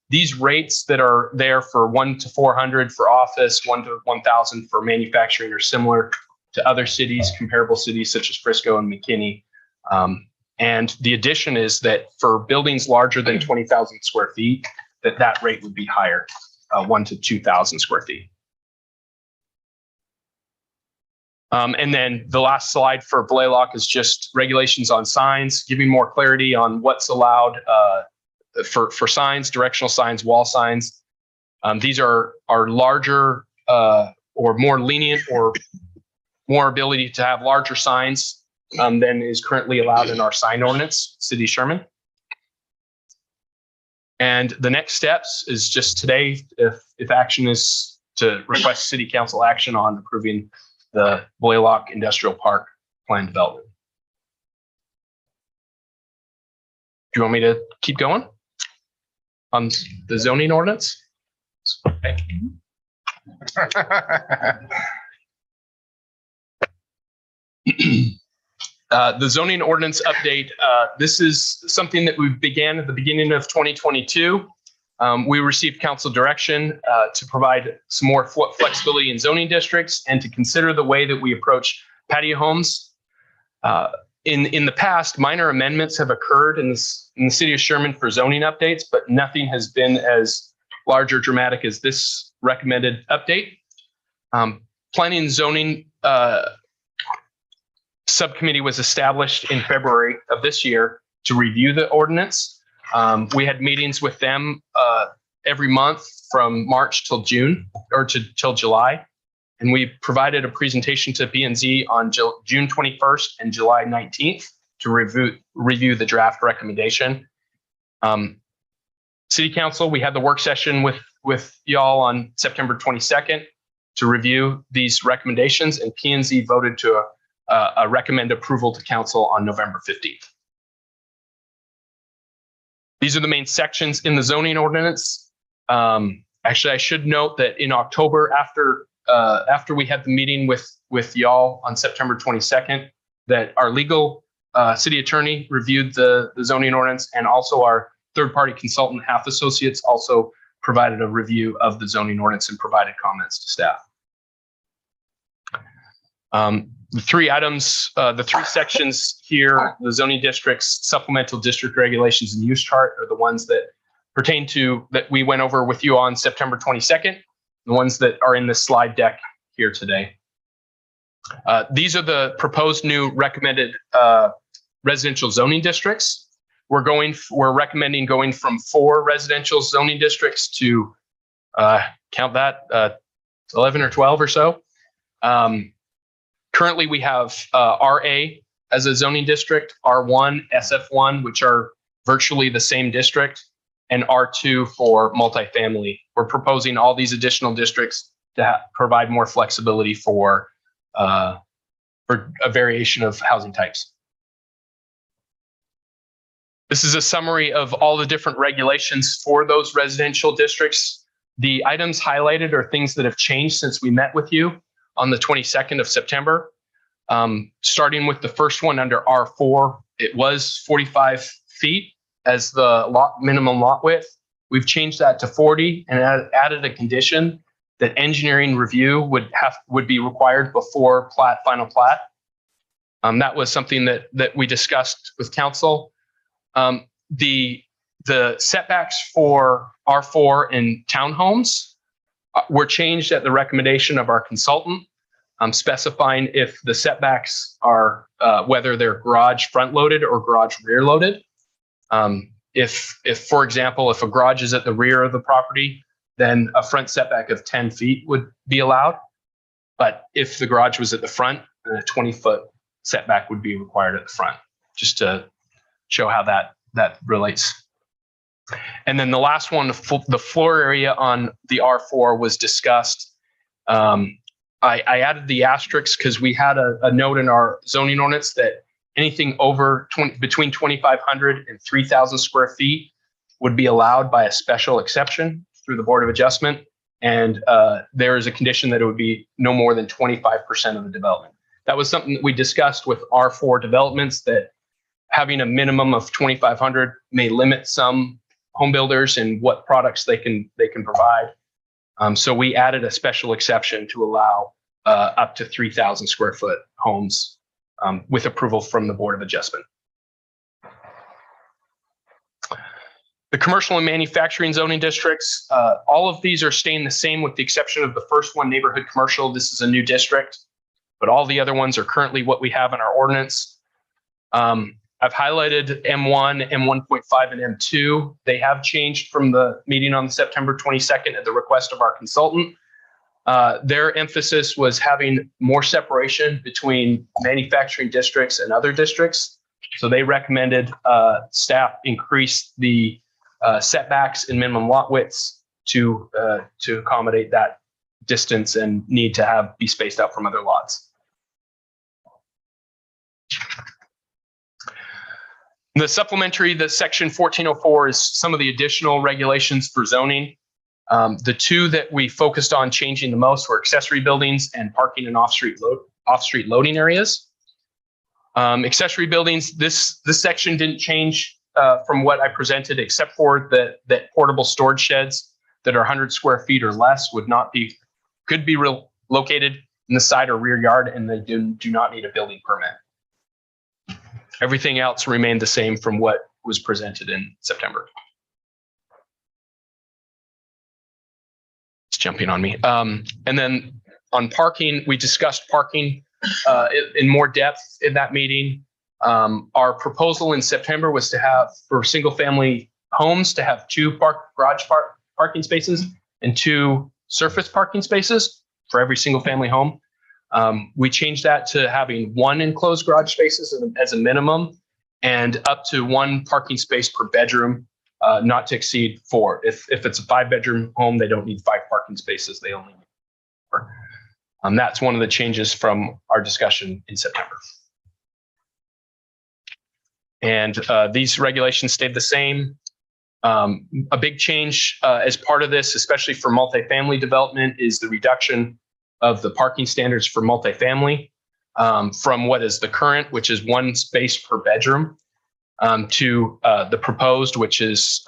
These rates that are there for 1 to 400 for office, 1 to 1,000 for manufacturing, are similar to other cities, comparable cities such as Frisco and McKinney. And the addition is that for buildings larger than 20,000 square feet, that rate would be higher, 1 to 2,000 square feet. And then the last slide for Blaylock is just regulations on signs, giving more clarity on what's allowed for signs, directional signs, wall signs. These are larger or more lenient, or more ability to have larger signs than is currently allowed in our sign ordinance, City of Sherman. And the next steps is just today, if action is to request city council action on approving the Blaylock Industrial Park plan development. Do you want me to keep going on the zoning ordinance? Okay. The zoning ordinance update, this is something that we began at the beginning of 2022. We received council direction to provide some more flexibility in zoning districts and to consider the way that we approach patio homes. In the past, minor amendments have occurred in the city of Sherman for zoning updates, but nothing has been as large or dramatic as this recommended update. Planning and zoning subcommittee was established in February of this year to review the ordinance. We had meetings with them every month from March till June or till July. And we provided a presentation to P&Z on June 21st and July 19th to review the draft recommendation. City Council, we had the work session with y'all on September 22nd to review these recommendations, and P&Z voted to recommend approval to council on November 15th. These are the main sections in the zoning ordinance. Actually, I should note that in October, after we had the meeting with y'all on September 22nd, that our legal city attorney reviewed the zoning ordinance, and also our third-party consultant, Half Associates, also provided a review of the zoning ordinance and provided comments to staff. The three items, the three sections here, the zoning districts, supplemental district regulations, and use chart are the ones that pertain to that we went over with you on September 22nd. The ones that are in this slide deck here today. These are the proposed new recommended residential zoning districts. We're recommending going from 4 residential zoning districts to count that 11 or 12 or so. Currently, we have RA as a zoning district, R1, SF1, which are virtually the same district, and R2 for multifamily. We're proposing all these additional districts to provide more flexibility for a variation of housing types. This is a summary of all the different regulations for those residential districts. The items highlighted are things that have changed since we met with you on the 22nd of September. Starting with the first one under R4, it was 45 feet as the minimum lot width. We've changed that to 40 and added a condition that engineering review would be required before final plat. That was something that we discussed with council. The setbacks for R4 and townhomes were changed at the recommendation of our consultant, specifying if the setbacks are whether they're garage front loaded or garage rear loaded. If, for example, if a garage is at the rear of the property, then a front setback of 10 feet would be allowed. But if the garage was at the front, then a 20-foot setback would be required at the front, just to show how that relates. And then the last one, the floor area on the R4 was discussed. I added the asterisks because we had a note in our zoning ordinance that anything over between 2,500 and 3,000 square feet would be allowed by a special exception through the Board of Adjustment. And there is a condition that it would be no more than 25% of the development. That was something that we discussed with R4 developments, that having a minimum of 2,500 may limit some home builders and what products they can provide. So we added a special exception to allow up to 3,000 square foot homes with approval from the Board of Adjustment. The commercial and manufacturing zoning districts, all of these are staying the same with the exception of the first one, neighborhood commercial. This is a new district, but all the other ones are currently what we have in our ordinance. I've highlighted M1, M1.5, and M2. They have changed from the meeting on September 22nd at the request of our consultant. Their emphasis was having more separation between manufacturing districts and other districts. So they recommended staff increase the setbacks and minimum lot widths to accommodate that distance and need to be spaced out from other lots. The supplementary, the section 1404 is some of the additional regulations for zoning. The two that we focused on changing the most were accessory buildings and parking and off-street loading areas. Accessory buildings, this section didn't change from what I presented, except for that portable storage sheds that are 100 square feet or less could be located in the side or rear yard, and they do not need a building permit. Everything else remained the same from what was presented in September. It's jumping on me. And then on parking, we discussed parking in more depth in that meeting. Our proposal in September was to have, for single family homes, to have 2 garage parking spaces and 2 surface parking spaces for every single family home. We changed that to having 1 enclosed garage spaces as a minimum and up to 1 parking space per bedroom, not to exceed 4. If it's a 5-bedroom home, they don't need 5 parking spaces. They only need 4. That's one of the changes from our discussion in September. And these regulations stayed the same. A big change as part of this, especially for multifamily development, is the reduction of the parking standards for multifamily from what is the current, which is 1 space per bedroom, to the proposed, which is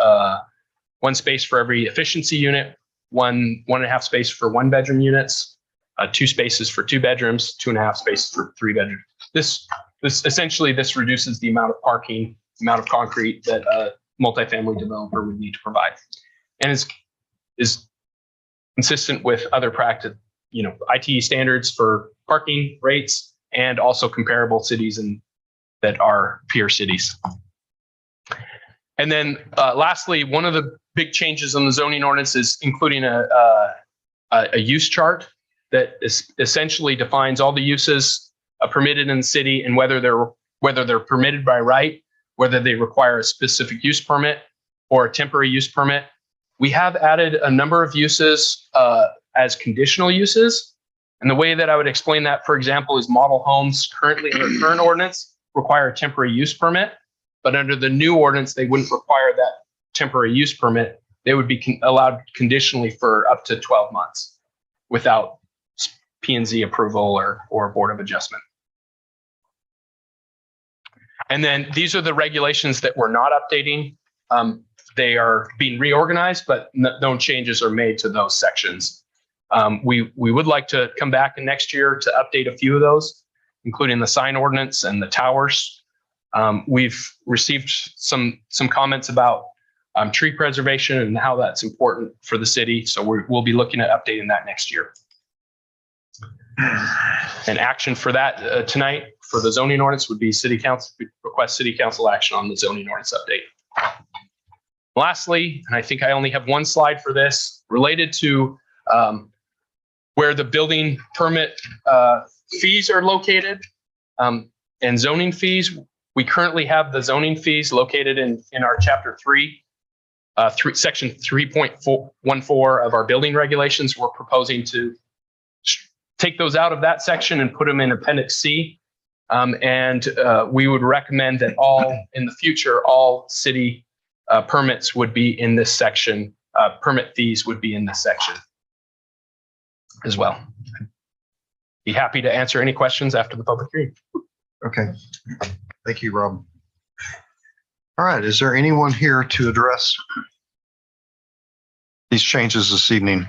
1 space for every efficiency unit, 1.5 space for 1-bedroom units, 2 spaces for 2 bedrooms, 2.5 spaces for 3 bedrooms. This essentially reduces the amount of parking, amount of concrete that a multifamily developer would need to provide, and is consistent with other practice, ITE standards for parking rates, and also comparable cities that are peer cities. And then lastly, one of the big changes in the zoning ordinance is including a use chart that essentially defines all the uses permitted in the city and whether they're permitted by right, whether they require a specific use permit or a temporary use permit. We have added a number of uses as conditional uses. And the way that I would explain that, for example, is model homes currently under current ordinance require a temporary use permit, but under the new ordinance, they wouldn't require that temporary use permit. They would be allowed conditionally for up to 12 months without P&Z approval or Board of Adjustment. And then these are the regulations that we're not updating. They are being reorganized, but no changes are made to those sections. We would like to come back next year to update a few of those, including the sign ordinance and the towers. We've received some comments about tree preservation and how that's important for the city. So we'll be looking at updating that next year. And action for that tonight for the zoning ordinance would be request city council action on the zoning ordinance update. Lastly, and I think I only have 1 slide for this, related to where the building permit fees are located and zoning fees. We currently have the zoning fees located in our chapter 3, section 3.14 of our building regulations. We're proposing to take those out of that section and put them in Appendix C. And we would recommend that in the future, all city permits would be in this section. Permit fees would be in this section as well. Be happy to answer any questions after the public hearing. Okay. Thank you, Rob. All right. Is there anyone here to address these changes this evening?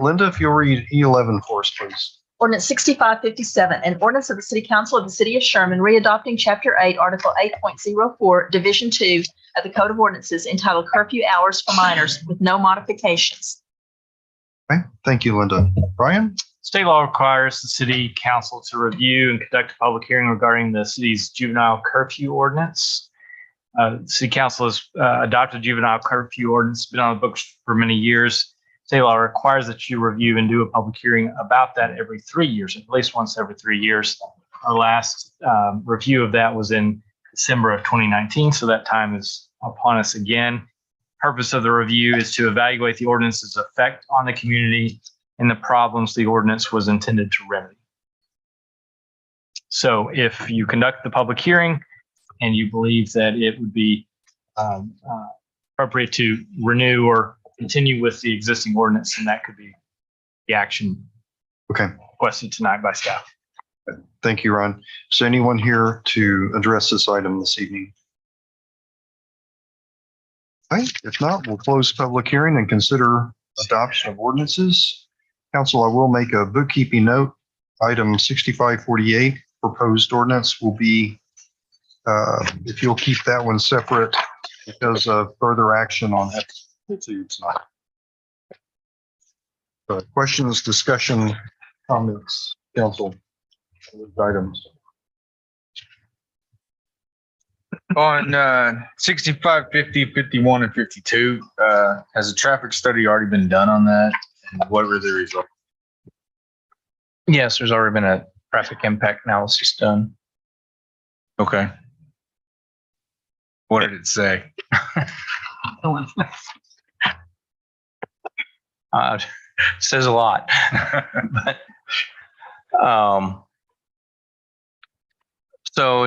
Linda, if you'll read E11 for us, please. Ordinance 6557, an ordinance of the City Council of the City of Sherman readopting Chapter 8, Article 8.04, Division 2 of the Code of Ordinances entitled Curfew Hours for Minors with no modifications. Okay. Thank you, Linda. Brian? State law requires the city council to review and conduct a public hearing regarding the city's juvenile curfew ordinance. The city council has adopted juvenile curfew ordinance, been on the books for many years. State law requires that you review and do a public hearing about that every 3 years, at least once every 3 years. Our last review of that was in December of 2019, so that time is upon us again. Purpose of the review is to evaluate the ordinance's effect on the community and the problems the ordinance was intended to remedy. So if you conduct the public hearing and you believe that it would be appropriate to renew or continue with the existing ordinance, and that could be the action requested tonight by staff. Thank you, Ron. Is there anyone here to address this item this evening? All right. If not, we'll close public hearing and consider adoption of ordinances. Council, I will make a bookkeeping note. Item 6548, proposed ordinance will be, if you'll keep that one separate because of further action on that. It's not. Questions, discussion, comments, council, on those items. On 65, 50, 51, and 52, has a traffic study already been done on that? And what were the results? Yes, there's already been a traffic impact analysis done. Okay. What did it say? Says a lot. But, so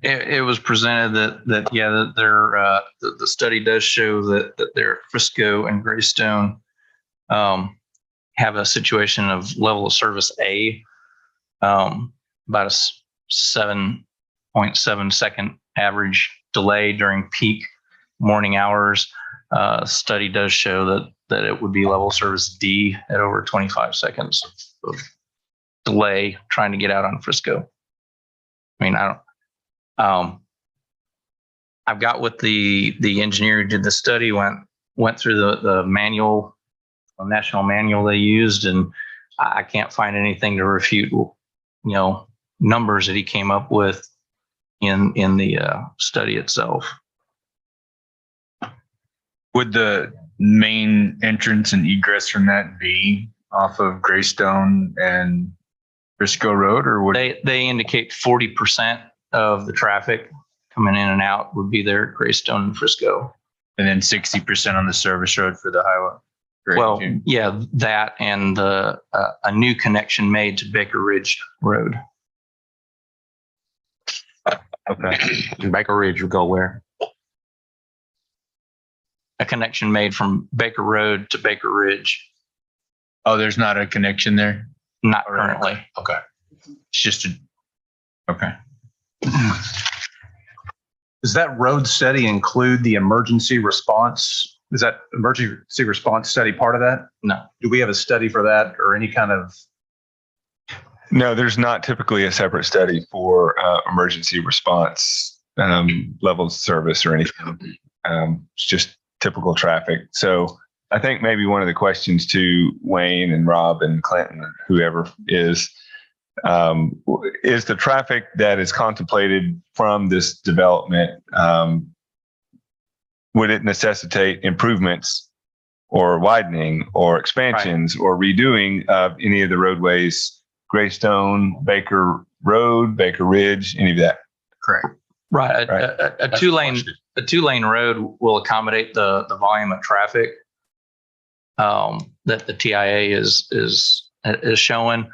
it was presented that the study does show that their Frisco and Greystone have a situation of level of service A, about a 7.7 second average delay during peak morning hours. Study does show that it would be level service D at over 25 seconds of delay trying to get out on Frisco. I mean, I've got what the engineer who did the study went through the manual, the national manual they used, and I can't find anything to refute, numbers that he came up with in the study itself. Would the main entrance and egress from that be off of Greystone and Frisco Road, or would they indicate 40% of the traffic coming in and out would be there at Greystone and Frisco, and then 60% on the service road for the highway? Well, yeah, that and a new connection made to Baker Ridge Road. Okay. Baker Ridge would go where? A connection made from Baker Road to Baker Ridge. Oh, there's not a connection there? Not currently. Okay. It's just okay. Does that road study include the emergency response? Is that emergency response study part of that? No. Do we have a study for that or any kind of? No, there's not typically a separate study for emergency response levels of service or anything. It's just typical traffic. So I think maybe one of the questions to Wayne and Rob and Clinton, or whoever is the traffic that is contemplated from this development, would it necessitate improvements or widening or expansions or redoing of any of the roadways, Greystone, Baker Road, Baker Ridge, any of that? Correct. Right. A two-lane road will accommodate the volume of traffic that the TIA is showing.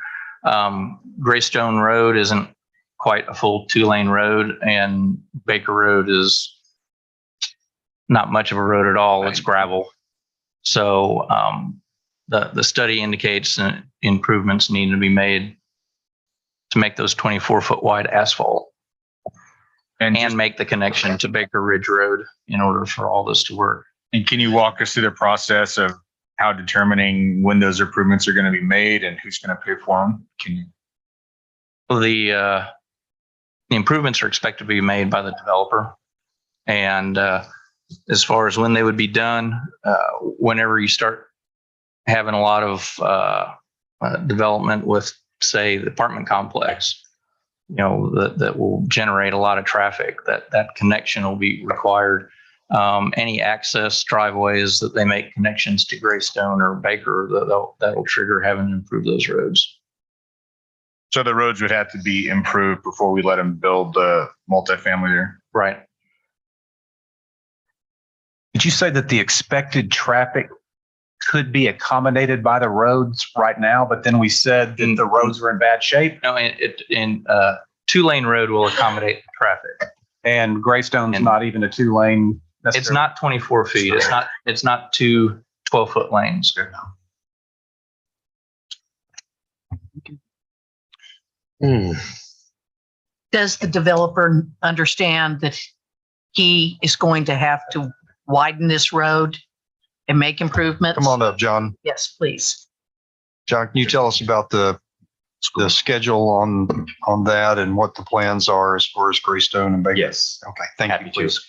Greystone Road isn't quite a full two-lane road, and Baker Road is not much of a road at all. It's gravel. So the study indicates that improvements need to be made to make those 24-foot wide asphalt and make the connection to Baker Ridge Road in order for all this to work. And can you walk us through the process of how determining when those improvements are going to be made and who's going to pay for them? Can you? Well, the improvements are expected to be made by the developer. And as far as when they would be done, whenever you start having a lot of development with, say, the apartment complex, that will generate a lot of traffic, that connection will be required. Any access driveways that they make connections to Greystone or Baker, that'll trigger having to improve those roads. So the roads would have to be improved before we let them build the multifamily there? Right. Did you say that the expected traffic could be accommodated by the roads right now, but then we said that the roads are in bad shape? No, two-lane road will accommodate the traffic. And Greystone's not even a two-lane. It's not 24 feet. It's not two 12-foot lanes. Does the developer understand that he is going to have to widen this road and make improvements? Come on up, John. Yes, please. John, can you tell us about the the schedule on that and what the plans are as far as Greystone and Baker? Yes. Okay, thank you, please.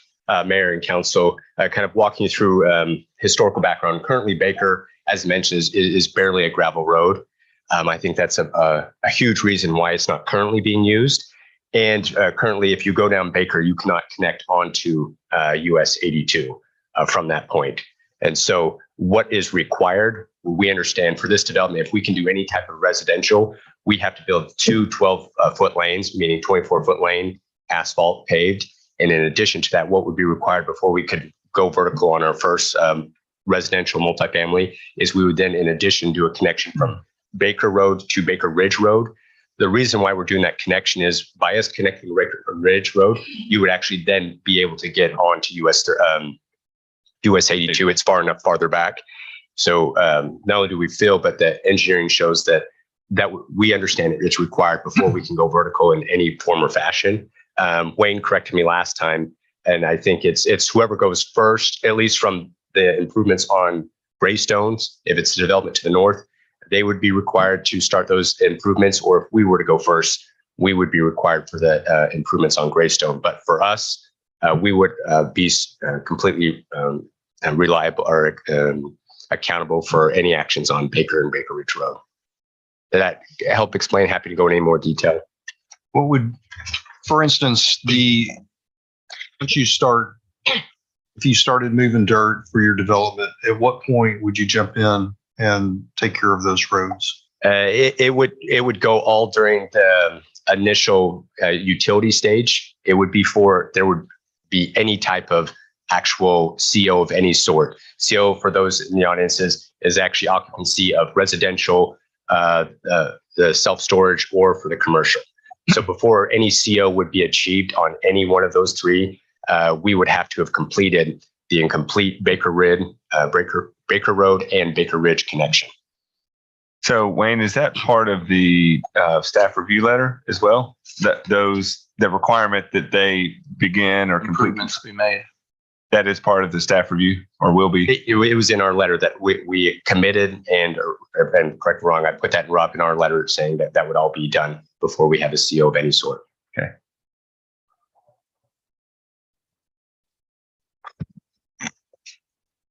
Mayor and council, kind of walking you through historical background. Currently, Baker, as mentioned, is barely a gravel road. I think that's a huge reason why it's not currently being used. And currently, if you go down Baker, you cannot connect onto US 82 from that point. And so what is required, we understand for this development, if we can do any type of residential, we have to build two 12-foot lanes, meaning 24-foot lane, asphalt paved. And in addition to that, what would be required before we could go vertical on our first residential multifamily is we would then, in addition, do a connection from Baker Road to Baker Ridge Road. The reason why we're doing that connection is by us connecting Baker Ridge Road, you would actually then be able to get onto US 82. It's far enough farther back. So not only do we feel, but the engineering shows that we understand it's required before we can go vertical in any form or fashion. Wayne corrected me last time, and I think it's whoever goes first, at least from the improvements on Greystones. If it's the development to the north, they would be required to start those improvements, or if we were to go first, we would be required for the improvements on Greystone. But for us, we would be completely reliable or accountable for any actions on Baker and Baker Ridge Road. Did that help explain? Happy to go into any more detail. What would, for instance, if you started moving dirt for your development, at what point would you jump in and take care of those roads? It would go all during the initial utility stage. It would be there would be any type of actual CO of any sort. CO, for those in the audience, is actually occupancy of residential, the self-storage, or for the commercial. So before any CO would be achieved on any one of those three, we would have to have completed the incomplete Baker Road and Baker Ridge connection. So Wayne, is that part of the staff review letter as well? The requirement that they begin or complete Improvements we made. That is part of the staff review, or will be? It was in our letter that we committed, and correct me wrong, I put that in our letter saying that would all be done before we have a CO of any sort. Okay.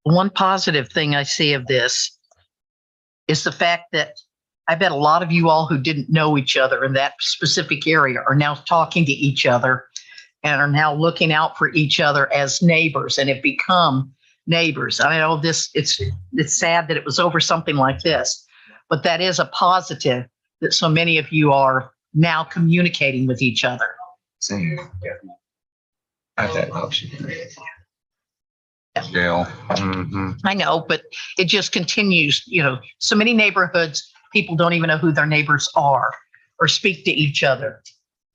One positive thing I see of this is the fact that I bet a lot of you all who didn't know each other in that specific area are now talking to each other and are now looking out for each other as neighbors and have become neighbors. I know it's sad that it was over something like this, but that is a positive that so many of you are now communicating with each other. Same. Yeah. I have that option. Jail. I know, but it just continues, so many neighborhoods, people don't even know who their neighbors are or speak to each other.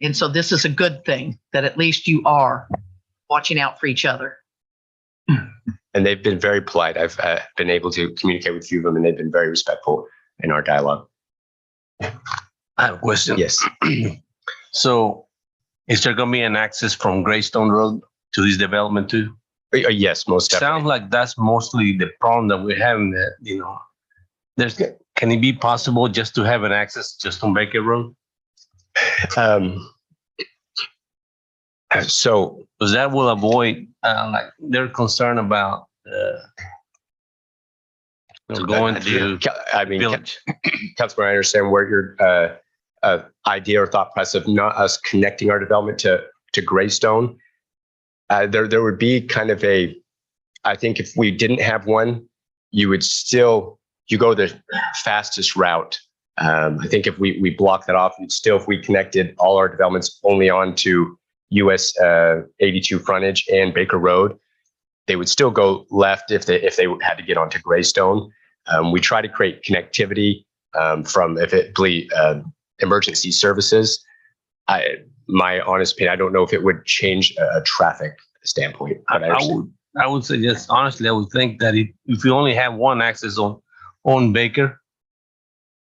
And so this is a good thing that at least you are watching out for each other. And they've been very polite. I've been able to communicate with a few of them, and they've been very respectful in our dialogue. I have a question. Yes. So is there going to be an access from Greystone Road to this development too? Yes, most definitely. Sounds like that's mostly the problem that we're having, that, can it be possible just to have an access just on Baker Road? So because that will avoid, they're concerned about going to village. Councilman, I understand where your idea or thought process of not us connecting our development to Greystone. There would be kind of I think if we didn't have one, you go the fastest route. I think if we block that off, if we connected all our developments only onto US 82 frontage and Baker Road, they would still go left if they had to get onto Greystone. We try to create connectivity from emergency services. My honest opinion, I don't know if it would change a traffic standpoint. I would say, yes, honestly, I would think that if you only have one access on Baker,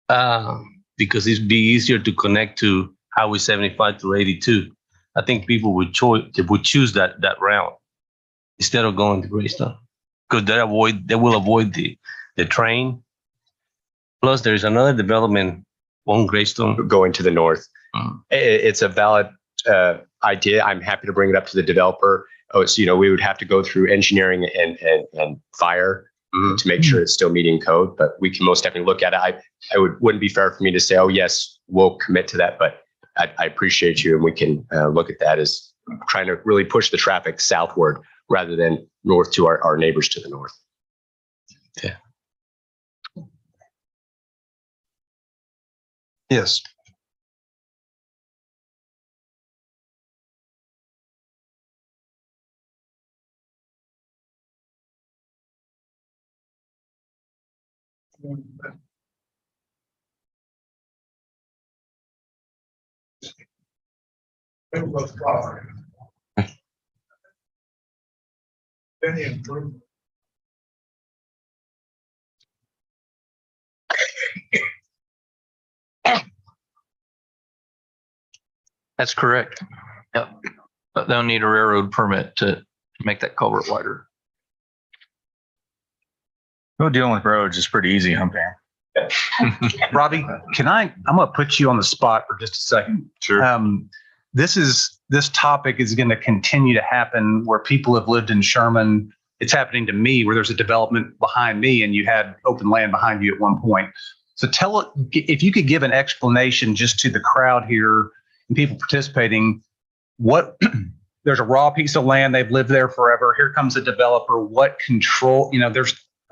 because it'd be easier to connect to Highway 75 to 82, I think people would choose that route instead of going to Greystone, because they will avoid the train. Plus, there's another development on Greystone? Going to the north. It's a valid idea. I'm happy to bring it up to the developer. Oh, so, we would have to go through engineering and fire to make sure it's still meeting code, but we can most definitely look at it. Wouldn't be fair for me to say, oh, yes, we'll commit to that, but I appreciate you, and we can look at that as trying to really push the traffic southward rather than north to our neighbors to the north. Yeah. Yes. That's correct. Yep. But they'll need a railroad permit to make that culvert wider. Well, dealing with roads is pretty easy, huh, Pam? Robbie, I'm going to put you on the spot for just a second. Sure. This topic is going to continue to happen where people have lived in Sherman. It's happening to me where there's a development behind me and you had open land behind you at one point. So if you could give an explanation just to the crowd here and people participating, there's a raw piece of land. They've lived there forever. Here comes a developer. What control,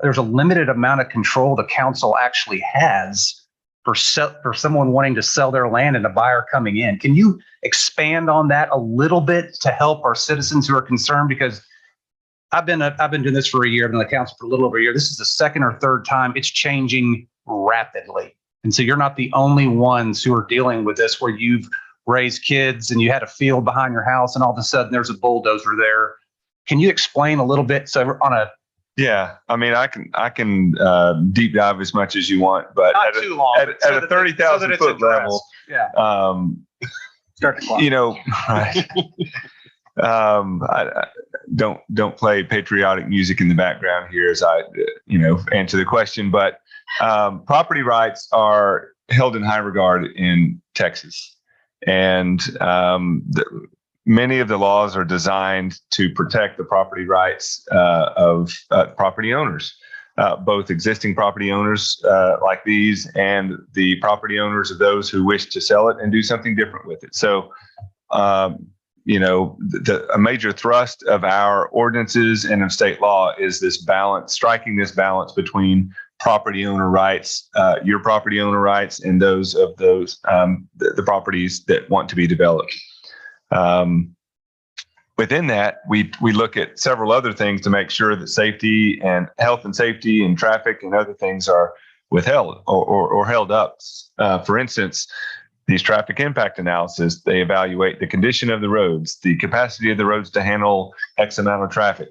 there's a limited amount of control the council actually has for someone wanting to sell their land and a buyer coming in. Can you expand on that a little bit to help our citizens who are concerned? Because I've been doing this for a year. I've been on the council for a little over a year. This is the second or third time. It's changing rapidly. And so you're not the only ones who are dealing with this, where you've raised kids and you had a field behind your house and all of a sudden there's a bulldozer there. Can you explain a little bit? So Yeah, I mean, I can deep dive as much as you want, but not too long, at a 30,000 foot level, start the clock. Right. I don't play patriotic music in the background here as I, answer the question, but property rights are held in high regard in Texas, and many of the laws are designed to protect the property rights of property owners, both existing property owners like these and the property owners of those who wish to sell it and do something different with it. So, a major thrust of our ordinances and of state law is this balance, striking this balance between property owner rights, your property owner rights, and those of the properties that want to be developed. Within that, we look at several other things to make sure that safety and health and safety and traffic and other things are withheld or held up. For instance, these traffic impact analysis, they evaluate the condition of the roads, the capacity of the roads to handle X amount of traffic.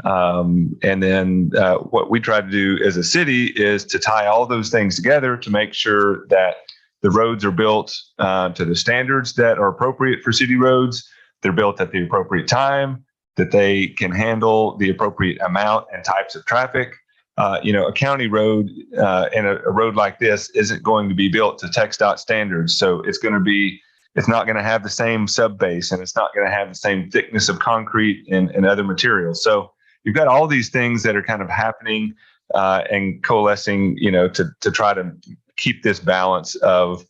And then what we try to do as a city is to tie all those things together to make sure that the roads are built to the standards that are appropriate for city roads. They're built at the appropriate time, that they can handle the appropriate amount and types of traffic. A county road and a road like this isn't going to be built to TxDOT standards. So it's not going to have the same sub base, and it's not going to have the same thickness of concrete and other materials. So you've got all these things that are kind of happening and coalescing, to try to keep this balance of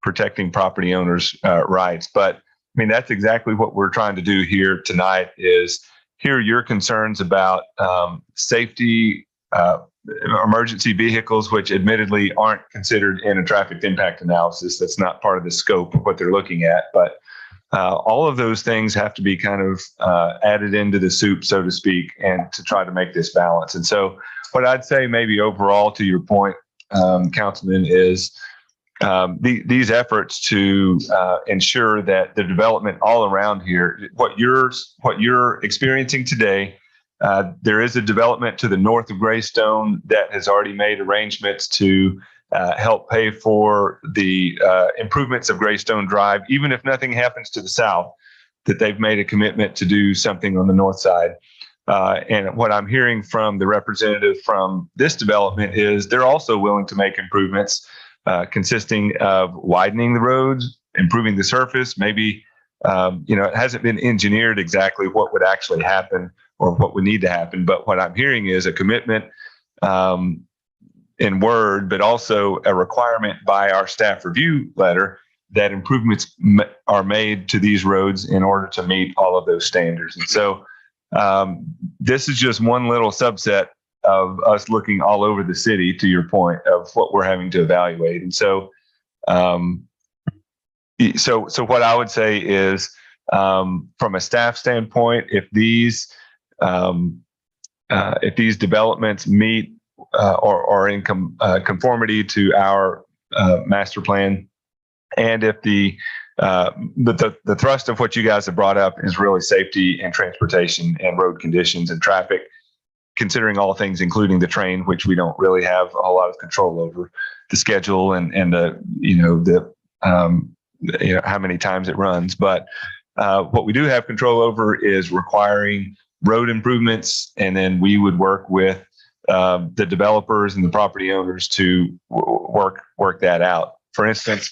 protecting property owners' rights. But I mean, that's exactly what we're trying to do here tonight, is hear your concerns about safety, emergency vehicles, which admittedly aren't considered in a traffic impact analysis. That's not part of the scope of what they're looking at. But all of those things have to be kind of added into the soup, so to speak, and to try to make this balance. And so what I'd say maybe overall to your point, Councilman, is these efforts to ensure that the development all around here, what you're experiencing today, there is a development to the north of Greystone that has already made arrangements to help pay for the improvements of Greystone Drive, even if nothing happens to the south, that they've made a commitment to do something on the north side. And what I'm hearing from the representative from this development is they're also willing to make improvements consisting of widening the roads, improving the surface. Maybe, it hasn't been engineered exactly what would actually happen or what would need to happen. But what I'm hearing is a commitment in word, but also a requirement by our staff review letter that improvements are made to these roads in order to meet all of those standards. And so this is just one little subset of us looking all over the city, to your point, of what we're having to evaluate. And so, so what I would say is, from a staff standpoint, if these developments meet or are in conformity to our master plan, and if the thrust of what you guys have brought up is really safety and transportation and road conditions and traffic, considering all things, including the train, which we don't really have a whole lot of control over, the schedule and how many times it runs. But what we do have control over is requiring road improvements, and then we would work with the developers and the property owners to work that out. For instance,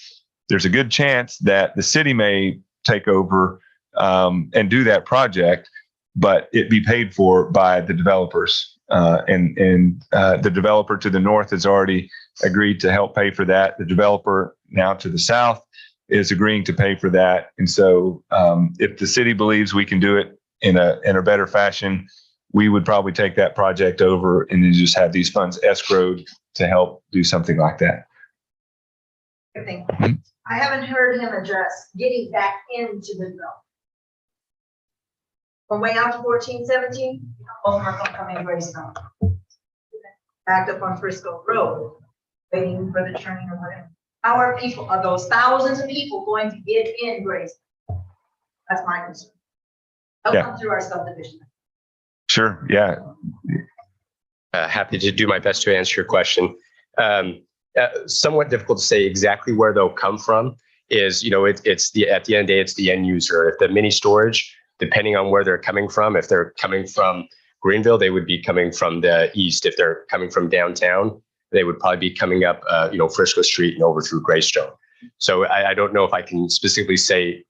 there's a good chance that the city may take over and do that project, but it be paid for by the developers. And the developer to the north has already agreed to help pay for that. The developer now to the south is agreeing to pay for that. And so if the city believes we can do it in a better fashion, we would probably take that project over and then just have these funds escrowed to help do something like that. Good thing. I haven't heard him address getting back into the zone. From way out to 1417, all of them are gonna come in Greystone. Backed up on Frisco Road, waiting for the train or whatever. How are those thousands of people going to get in Greystone? That's my concern. They'll come through our subdivision. Sure. Yeah. Happy to do my best to answer your question. Somewhat difficult to say exactly where they'll come from. Is it's at the end of the day, it's the end user. If the mini storage, depending on where they're coming from, if they're coming from Greenville, they would be coming from the east. If they're coming from downtown, they would probably be coming up, Frisco Street and over through Greystone. So I don't know if I can specifically say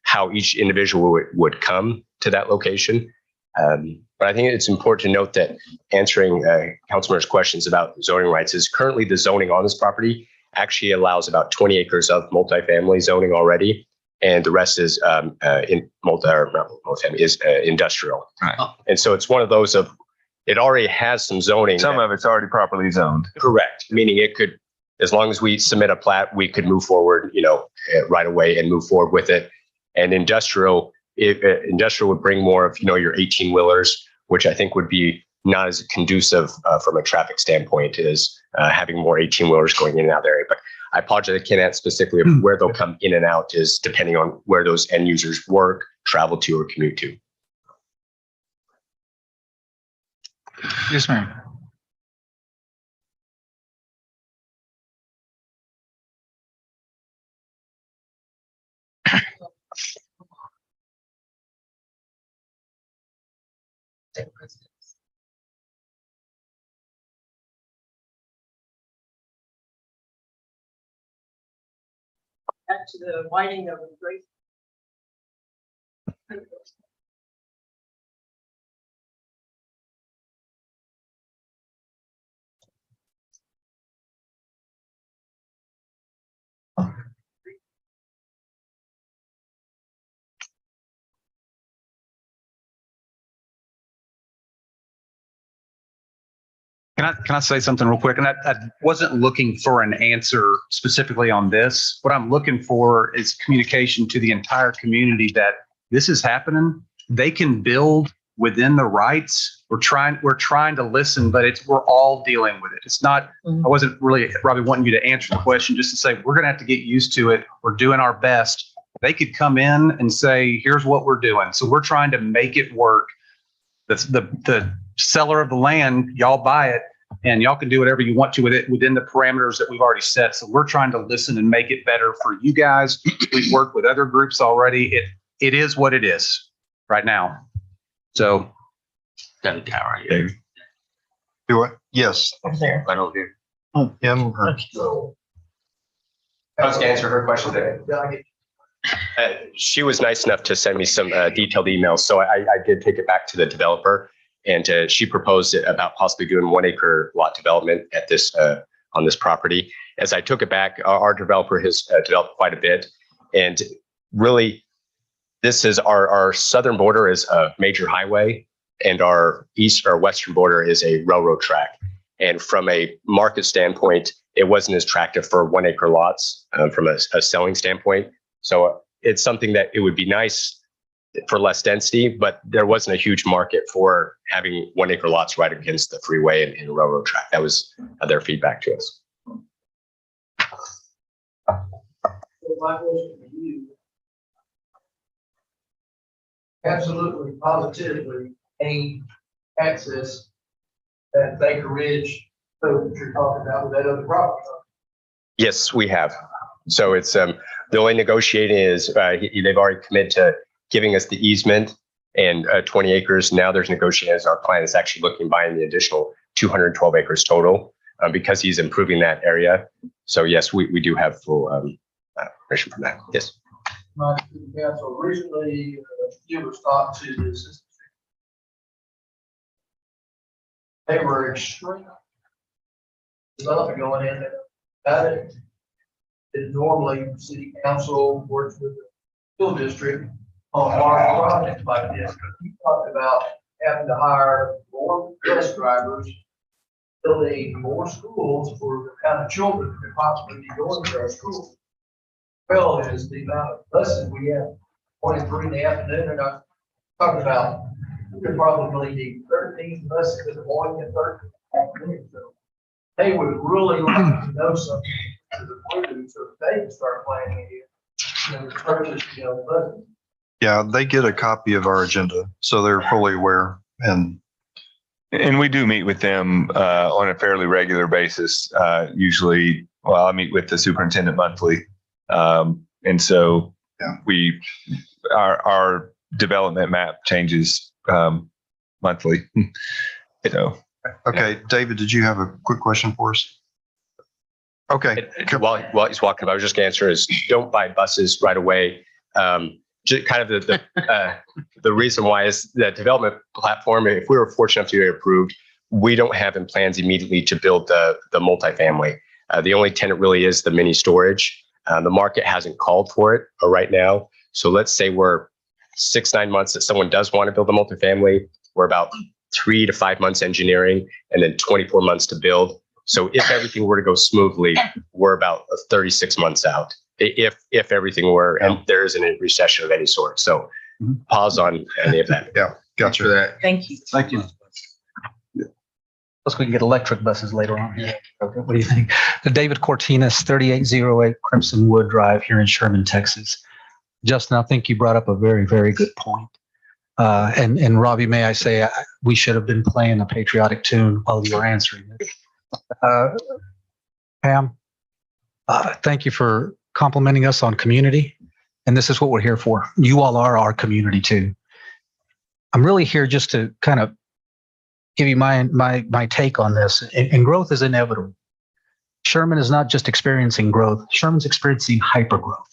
how each individual would come to that location. But I think it's important to note that answering Councilman's questions about zoning rights is currently the zoning on this property actually allows about 20 acres of multifamily zoning already. And the rest is industrial. Right. And so it's one of those of, it already has some zoning. Some of it's already properly zoned. Correct. Meaning it could, as long as we submit a plat, we could move forward, right away and move forward with it. And industrial would bring more of, your 18 wheelers, which I think would be not as conducive from a traffic standpoint as having more 18 wheelers going in and out of the area. But I apologize, I can't add specifically where they'll come in and out is depending on where those end users work, travel to, or commute to. Yes, ma'am. Back to the widening of the Great. Can I say something real quick? And I wasn't looking for an answer specifically on this. What I'm looking for is communication to the entire community that this is happening. They can build within the rights. We're trying to listen, but we're all dealing with it. It's not, I wasn't really probably wanting you to answer the question, just to say, we're going to have to get used to it. We're doing our best. They could come in and say, here's what we're doing. So we're trying to make it work. The seller of the land, y'all buy it, and y'all can do whatever you want to with it within the parameters that we've already set. So we're trying to listen and make it better for you guys. We've worked with other groups already. It is what it is right now. So. Got a guy right here. Do it. Yes. Over there. Right over here. Him or I was going to answer her question there. She was nice enough to send me some detailed emails. So I did take it back to the developer, and she proposed it about possibly doing 1 acre lot development at this on this property. As I took it back, our developer has developed quite a bit. And really, this is our southern border is a major highway, and our east or western border is a railroad track. And from a market standpoint, it wasn't as attractive for 1 acre lots from a selling standpoint. So it's something that it would be nice for less density, but there wasn't a huge market for having 1 acre lots right against the freeway and railroad track. That was their feedback to us. My question to you, absolutely, positively, any access that Baker Ridge, that you're talking about with that other property. Yes, we have. So it's the only negotiating is they've already committed to giving us the easement and 20 acres. Now there's negotiating as our client is actually looking buying the additional 212 acres total because he's improving that area. So yes, we do have full permission from that. Yes. My council recently give a thought to this. They were extreme development going in there. About it. That normally city council works with the school district on large projects like this. He talked about having to hire more bus drivers, building more schools for the kind of children that possibly be going to our schools. Well, is the amount of buses we have 23 in the afternoon, and I talked about we could probably need 13 buses in the morning and 13 in the afternoon. So they would really like to know something to the blue so they can start planning it. Purchase, buses. Yeah, they get a copy of our agenda, so they're fully aware. And we do meet with them on a fairly regular basis. Usually, well, I meet with the superintendent monthly. And so our development map changes monthly. So. Okay, David, did you have a quick question for us? Okay. While he's walking by, I was just going to answer is don't buy buses right away. Just kind of the reason why is that development platform, if we were fortunate enough to get approved, we don't have in plans immediately to build the multifamily. The only tenant really is the mini storage. The market hasn't called for it right now. So let's say we're 6-9 months that someone does want to build a multifamily. We're about 3 to 5 months engineering and then 24 months to build. So if everything were to go smoothly, we're about 36 months out. If everything were, and there isn't a recession of any sort. So pause on any of that. Yeah, gotcha. For that. Thank you. Thank you. Plus, we can get electric buses later on. Yeah. Okay. What do you think? David Cortinas, 3808 Crimson Wood Drive here in Sherman, Texas. Justin, I think you brought up a very, very good point. And Robbie, may I say, we should have been playing a patriotic tune while you were answering it. Pam, thank you for complimenting us on community. And this is what we're here for. You all are our community too. I'm really here just to kind of give you my take on this. And growth is inevitable. Sherman is not just experiencing growth. Sherman's experiencing hypergrowth.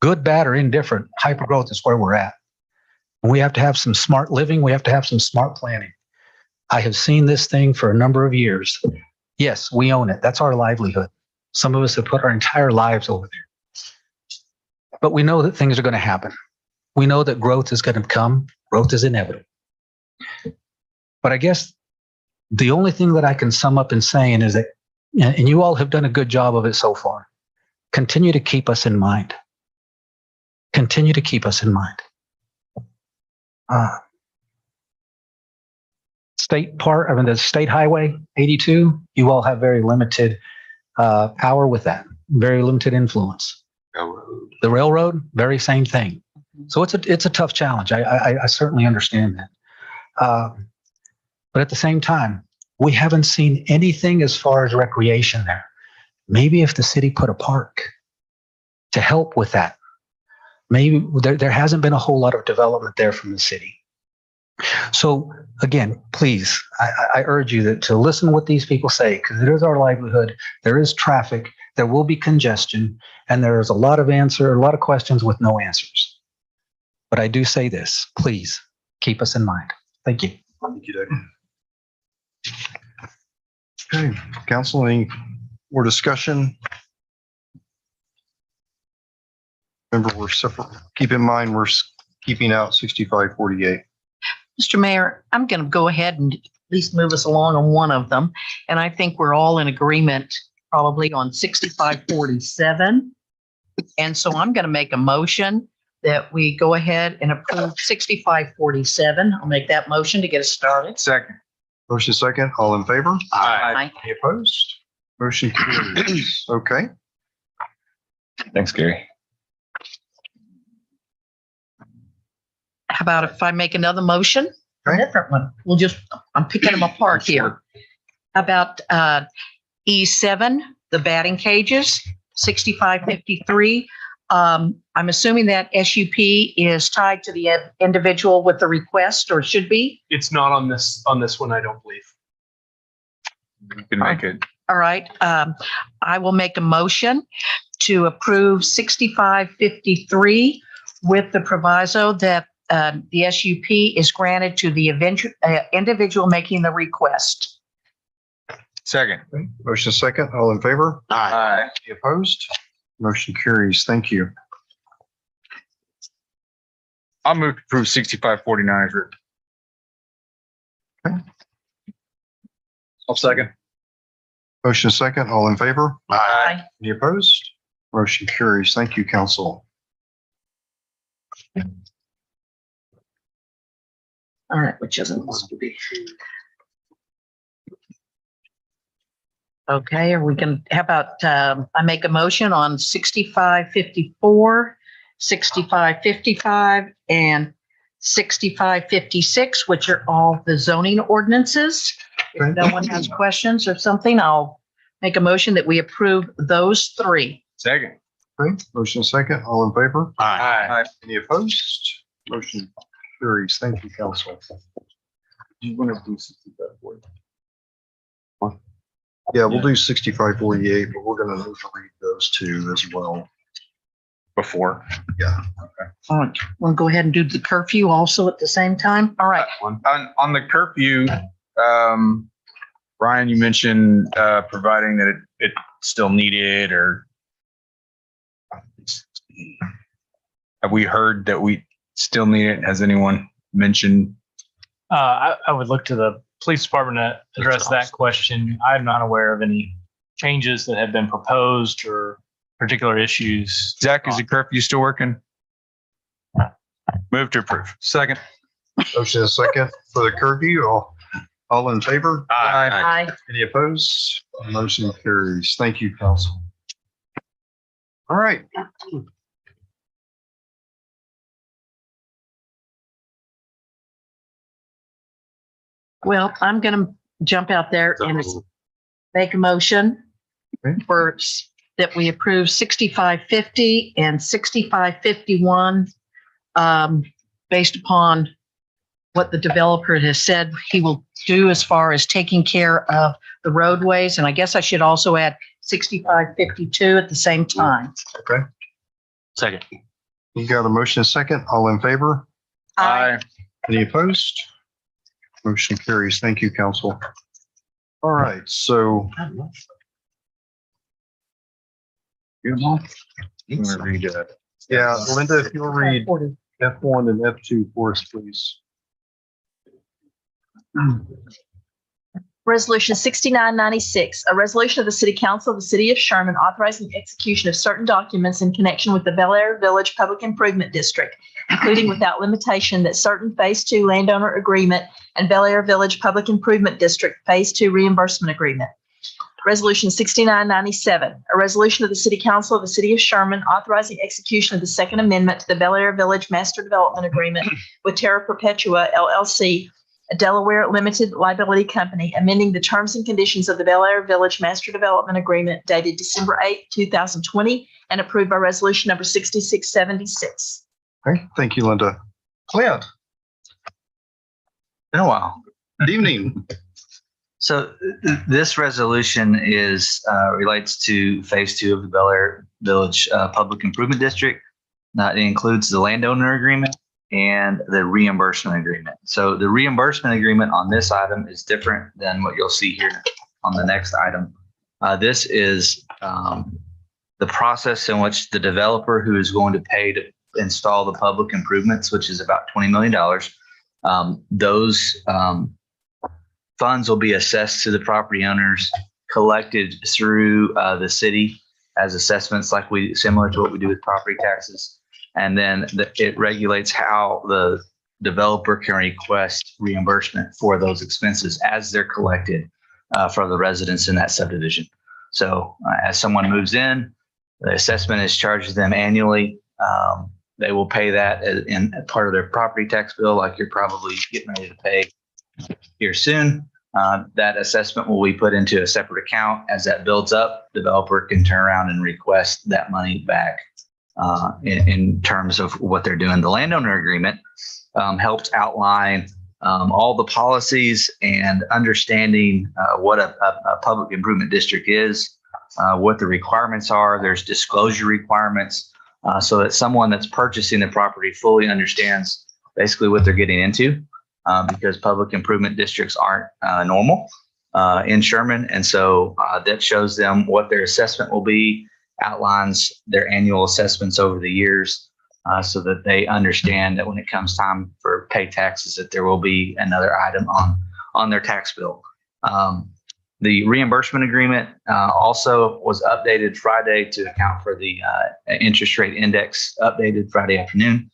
Good, bad, or indifferent, hypergrowth is where we're at. We have to have some smart living. We have to have some smart planning. I have seen this thing for a number of years. Yes, we own it. That's our livelihood. Some of us have put our entire lives over there. But we know that things are going to happen. We know that growth is going to come. Growth is inevitable. But I guess the only thing that I can sum up in saying is that, and you all have done a good job of it so far, continue to keep us in mind. Continue to keep us in mind. The state highway 82, you all have very limited power with that, very limited influence. The railroad, very same thing. So it's a tough challenge. I certainly understand that. But at the same time, we haven't seen anything as far as recreation there. Maybe if the city put a park to help with that, maybe there hasn't been a whole lot of development there from the city. So again, please, I urge you to listen to what these people say, because it is our livelihood. There is traffic. There will be congestion, and there's a lot of questions with no answers. But I do say this, please keep us in mind. Thank you. Thank you, Dave. Okay, council, any more discussion? Remember, we're separate. Keep in mind, we're keeping out 6548. Mr. Mayor, I'm going to go ahead and at least move us along on one of them. And I think we're all in agreement probably on 6547. And so I'm going to make a motion that we go ahead and approve 6547. I'll make that motion to get us started. Second. Motion second, all in favor? Aye. Any opposed? Motion carries. Okay. Thanks, Gary. How about if I make another motion? A Okay. different one. I'm picking them apart here. How about E7, the batting cages, 6553. I'm assuming that SUP is tied to the individual with the request, or should be? It's not on this one, I don't believe. You can make it. All right. I will make a motion to approve 6553 with the proviso that the SUP is granted to the individual making the request. Second. Motion second, all in favor? Aye. Any opposed? Motion carries. Thank you. I'll move to approve 6549 for. I'll second. Motion second, all in favor? Aye. Any opposed? Motion carries. Thank you, council. All right, which isn't supposed to be. Okay, are we can, how about, I make a motion on 6554, 6555, and 6556, which are all the zoning ordinances. If no one has questions or something, I'll make a motion that we approve those three. Second. Okay, motion second, all in favor? Aye. Any opposed? Motion carries. Thank you, council. You want to do 6549? Yeah, we'll do 6548, but we're going to need to read those two as well. Before. Yeah. All right, want to go ahead and do the curfew also at the same time? All right. On the curfew, Ryan, you mentioned providing that it still needed, or have we heard that we still need it? Has anyone mentioned? I would look to the police department to address that question. I'm not aware of any changes that have been proposed or particular issues. Zach, is the curfew still working? Move to approve. Second. Motion is second for the curfew. All in favor? Aye. Any opposed? Motion carries. Thank you, council. All right. Well, I'm going to jump out there and make a motion for that we approve 6550 and 6551 based upon what the developer has said he will do as far as taking care of the roadways. And I guess I should also add 6552 at the same time. Okay. Second. You got a motion and second. All in favor? Aye. Any opposed? Motion carries. Thank you, council. All right, so. You want to read Yeah, Linda, if you'll read F1 and F2 for us, please. Resolution 6996, a resolution of the City Council of the City of Sherman authorizing the execution of certain documents in connection with the Bel Air Village Public Improvement District, including without limitation that certain Phase 2 landowner agreement and Bel Air Village Public Improvement District Phase 2 reimbursement agreement. Resolution 6997, a resolution of the City Council of the City of Sherman authorizing execution of the Second Amendment to the Bel Air Village Master Development Agreement with Terra Perpetua LLC, a Delaware limited liability company, amending the terms and conditions of the Bel Air Village Master Development Agreement dated December 8, 2020, and approved by resolution number 6676. Okay, thank you, Linda. Clint. Been a while. Good evening. So this resolution is relates to phase 2 of the Bel Air Village Public Improvement District. It includes the landowner agreement and the reimbursement agreement. So the reimbursement agreement on this item is different than what you'll see here on the next item. This is the process in which the developer who is going to pay to install the public improvements, which is about $20 million, those funds will be assessed to the property owners, collected through the city as assessments, similar to what we do with property taxes. And then it regulates how the developer can request reimbursement for those expenses as they're collected from the residents in that subdivision. So as someone moves in, the assessment is charged to them annually. They will pay that in part of their property tax bill, like you're probably getting ready to pay here soon. That assessment will be put into a separate account. As that builds up, developer can turn around and request that money back in terms of what they're doing. The landowner agreement helps outline all the policies and understanding what a public improvement district is, what the requirements are. There's disclosure requirements so that someone that's purchasing the property fully understands basically what they're getting into. Because public improvement districts aren't normal in Sherman. And so that shows them what their assessment will be, outlines their annual assessments over the years so that they understand that when it comes time for pay taxes, that there will be another item on their tax bill. The reimbursement agreement also was updated Friday to account for the interest rate index, updated Friday afternoon.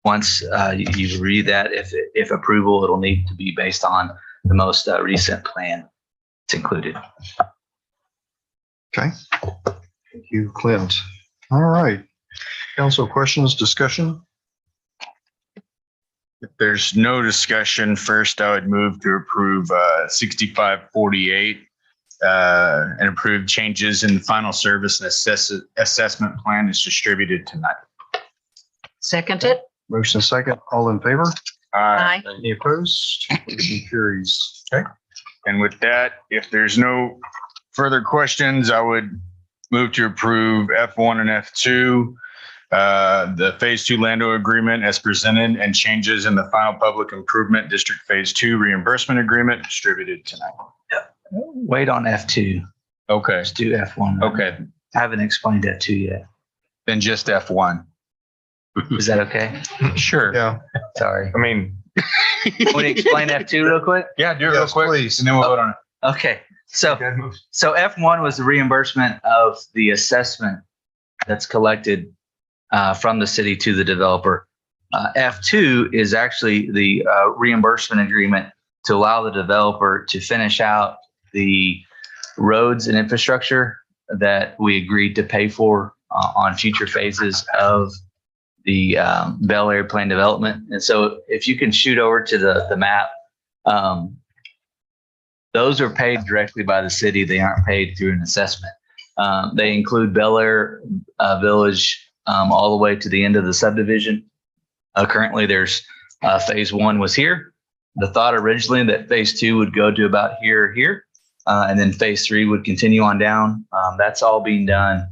Once you read that, if approval, it'll need to be based on the most recent plan it's included. Okay. Thank you, Clint. All right. Council questions, discussion? If there's no discussion, first I would move to approve 6548 and approve changes in the final service and assessment plan is distributed tonight. Second it. Motion second, all in favor? Aye. Any opposed? Motion carries. Okay. And with that, if there's no further questions, I would move to approve F1 and F2, the phase 2 landowner agreement as presented, and changes in the final public improvement district phase 2 reimbursement agreement distributed tonight. Wait on F2. Okay. Let's do F1. Okay. I haven't explained F2 yet. Then just F1. Is that okay? Sure. Yeah. Sorry. I mean, Want to explain F2 real quick? Yeah, do it real quick, please. and then we'll vote on it. Okay. So F1 was the reimbursement of the assessment that's collected from the city to the developer. F2 is actually the reimbursement agreement to allow the developer to finish out the roads and infrastructure that we agreed to pay for on future phases of the Bel Air plan development. And so if you can shoot over to the map, those are paid directly by the city. They aren't paid through an assessment. They include Bel Air Village all the way to the end of the subdivision. Currently, there's phase 1 was here. The thought originally that phase 2 would go to about here, and then phase 3 would continue on down. That's all being done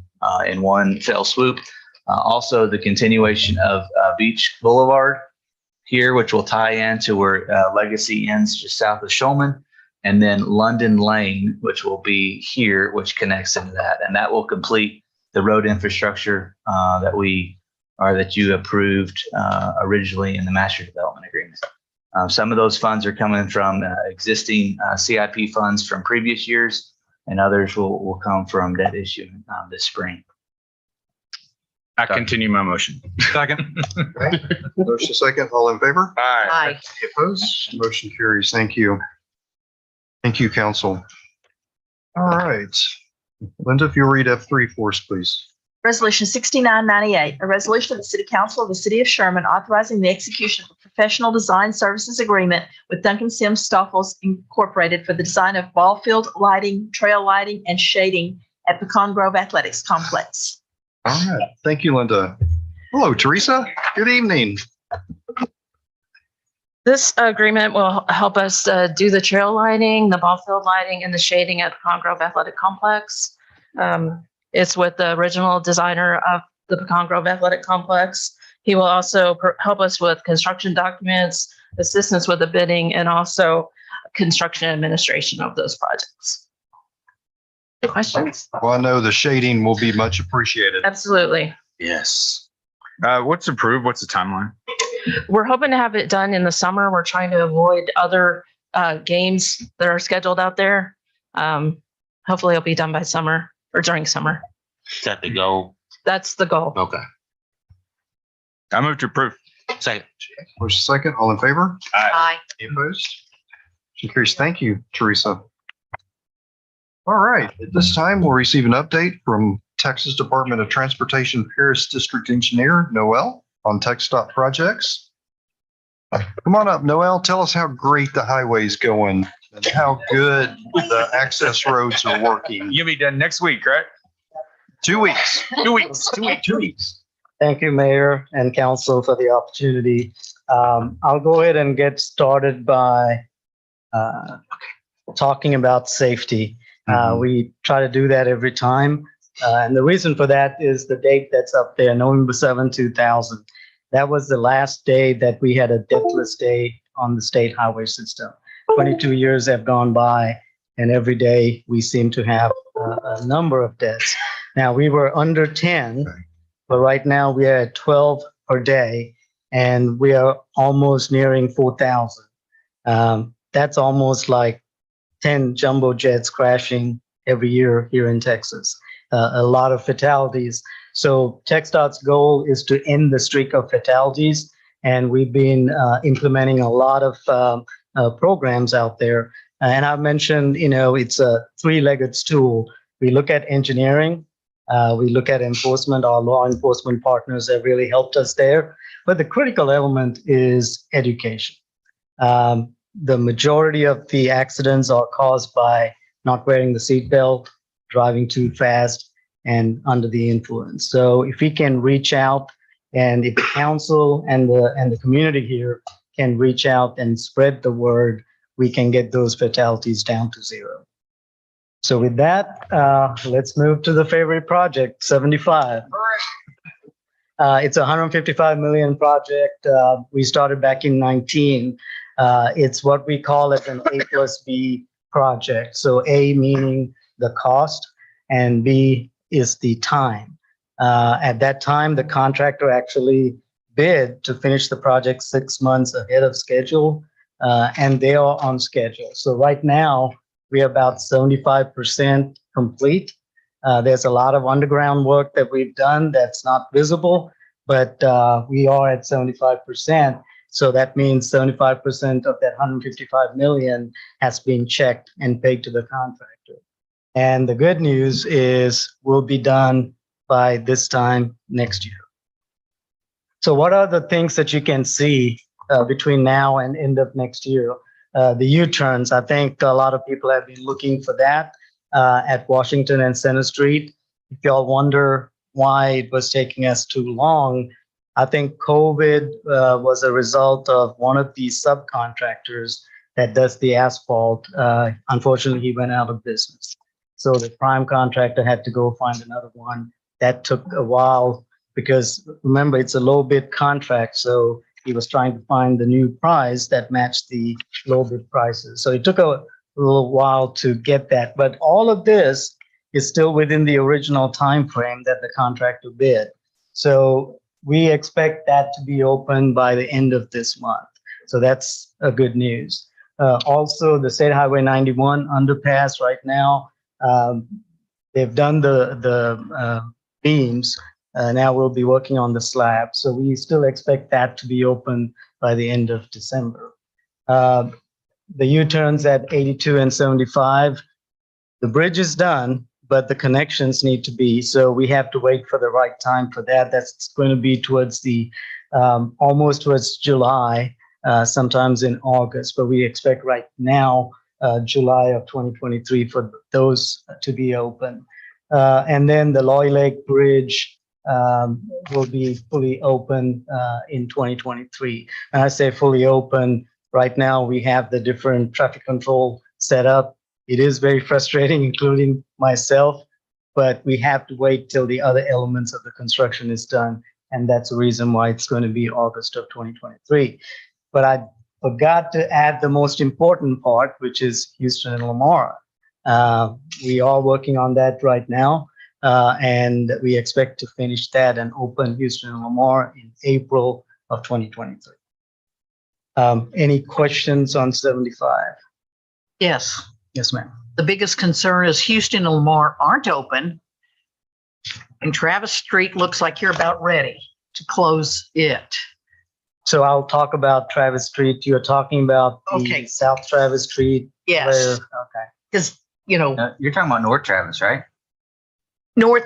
in one fell swoop. Also, the continuation of Beach Boulevard here, which will tie into where Legacy ends just south of Shulman, and then London Lane, which will be here, which connects into that. And that will complete the road infrastructure that you approved originally in the master development agreement. Some of those funds are coming from existing CIP funds from previous years, and others will come from debt issue this spring. I continue my motion. Second. Okay. Motion second, all in favor? Aye. Any opposed? Motion carries. Thank you. Thank you, council. All right. Linda, if you'll read F3 for us, please. Resolution 6998, a resolution of the City Council of the City of Sherman authorizing the execution of a professional design services agreement with Duncan Sims Stoffels Incorporated for the design of ball field lighting, trail lighting, and shading at Pecan Grove Athletics Complex. All right. Thank you, Linda. Hello, Teresa. Good evening. This agreement will help us do the trail lighting, the ball field lighting, and the shading at Pecan Grove Athletic Complex. It's with the original designer of the Pecan Grove Athletic Complex. He will also help us with construction documents, assistance with the bidding, and also construction administration of those projects. Any questions? Well, I know the shading will be much appreciated. Absolutely. Yes. What's approved? What's the timeline? We're hoping to have it done in the summer. We're trying to avoid other games that are scheduled out there. Hopefully it'll be done by summer or during summer. Is that the goal? That's the goal. Okay. I move to approve. Second. First, second, all in favor? Aye. Any opposed? Motion carries. Thank you, Teresa. All right, at this time, we'll receive an update from Texas Department of Transportation Paris District Engineer Noel on TxDOT projects. Come on up, Noel. Tell us how great the highway's going and how good the access roads are working. You'll be done next week, right? 2 weeks. 2 weeks. 2 weeks. 2 weeks. Thank you, Mayor and Council, for the opportunity. I'll go ahead and get started by talking about safety. We try to do that every time. And the reason for that is the date that's up there, November 7, 2000. That was the last day that we had a deathless day on the state highway system. 22 years have gone by, and every day we seem to have a number of deaths. Now, we were under 10, but right now we are at 12 per day, and we are almost nearing 4,000. That's almost like 10 jumbo jets crashing every year here in Texas. A lot of fatalities. So TxDOT's goal is to end the streak of fatalities, and we've been implementing a lot of programs out there. And I mentioned, it's a three-legged stool. We look at engineering, we look at enforcement. Our law enforcement partners have really helped us there. But the critical element is education. The majority of the accidents are caused by not wearing the seatbelt, driving too fast, and under the influence. So if we can reach out, and if the council and the community here can reach out and spread the word, we can get those fatalities down to zero. So with that, let's move to the favorite project, 75. It's a $155 million project. We started back in 19. It's what we call it an A+B project. So A meaning the cost, and B is the time. At that time, the contractor actually bid to finish the project 6 months ahead of schedule, and they are on schedule. So right now, we're about 75% complete. There's a lot of underground work that we've done that's not visible, but we are at 75%. So that means 75% of that 155 million has been checked and paid to the contractor. And the good news is we'll be done by this time next year. So what are the things that you can see between now and end of next year? The U-turns, I think a lot of people have been looking for that at Washington and Center Street. If y'all wonder why it was taking us too long, I think COVID was a result of one of the subcontractors that does the asphalt. Unfortunately, he went out of business. So the prime contractor had to go find another one. That took a while because remember, it's a low bid contract. So he was trying to find the new price that matched the low bid prices. So it took a little while to get that. But all of this is still within the original time frame that the contractor bid. So we expect that to be open by the end of this month. So that's a good news. Also, the State Highway 91 underpass right now, they've done the beams. Now we'll be working on the slab. So we still expect that to be open by the end of December. The U-turns at 82 and 75, the bridge is done, but the connections need to be. So we have to wait for the right time for that. That's going to be towards the, almost towards July, sometimes in August, but we expect right now, July of 2023 for those to be open. And then the Loy Lake Bridge will be fully open in 2023. And I say fully open, Right now, we have the different traffic control set up. It is very frustrating, including myself, but we have to wait till the other elements of the construction is done. And that's the reason why it's going to be August of 2023. But I forgot to add the most important part, which is Houston and Lamar. We are working on that right now, and we expect to finish that and open Houston and Lamar in April of 2023. Any questions on 75? Yes. Yes, ma'am. The biggest concern is Houston and Lamar aren't open. And Travis Street looks like you're about ready to close it. So I'll talk about Travis Street. You're talking about the South Travis Street. Yes. Okay. Because, you know. You're talking about North Travis, right? North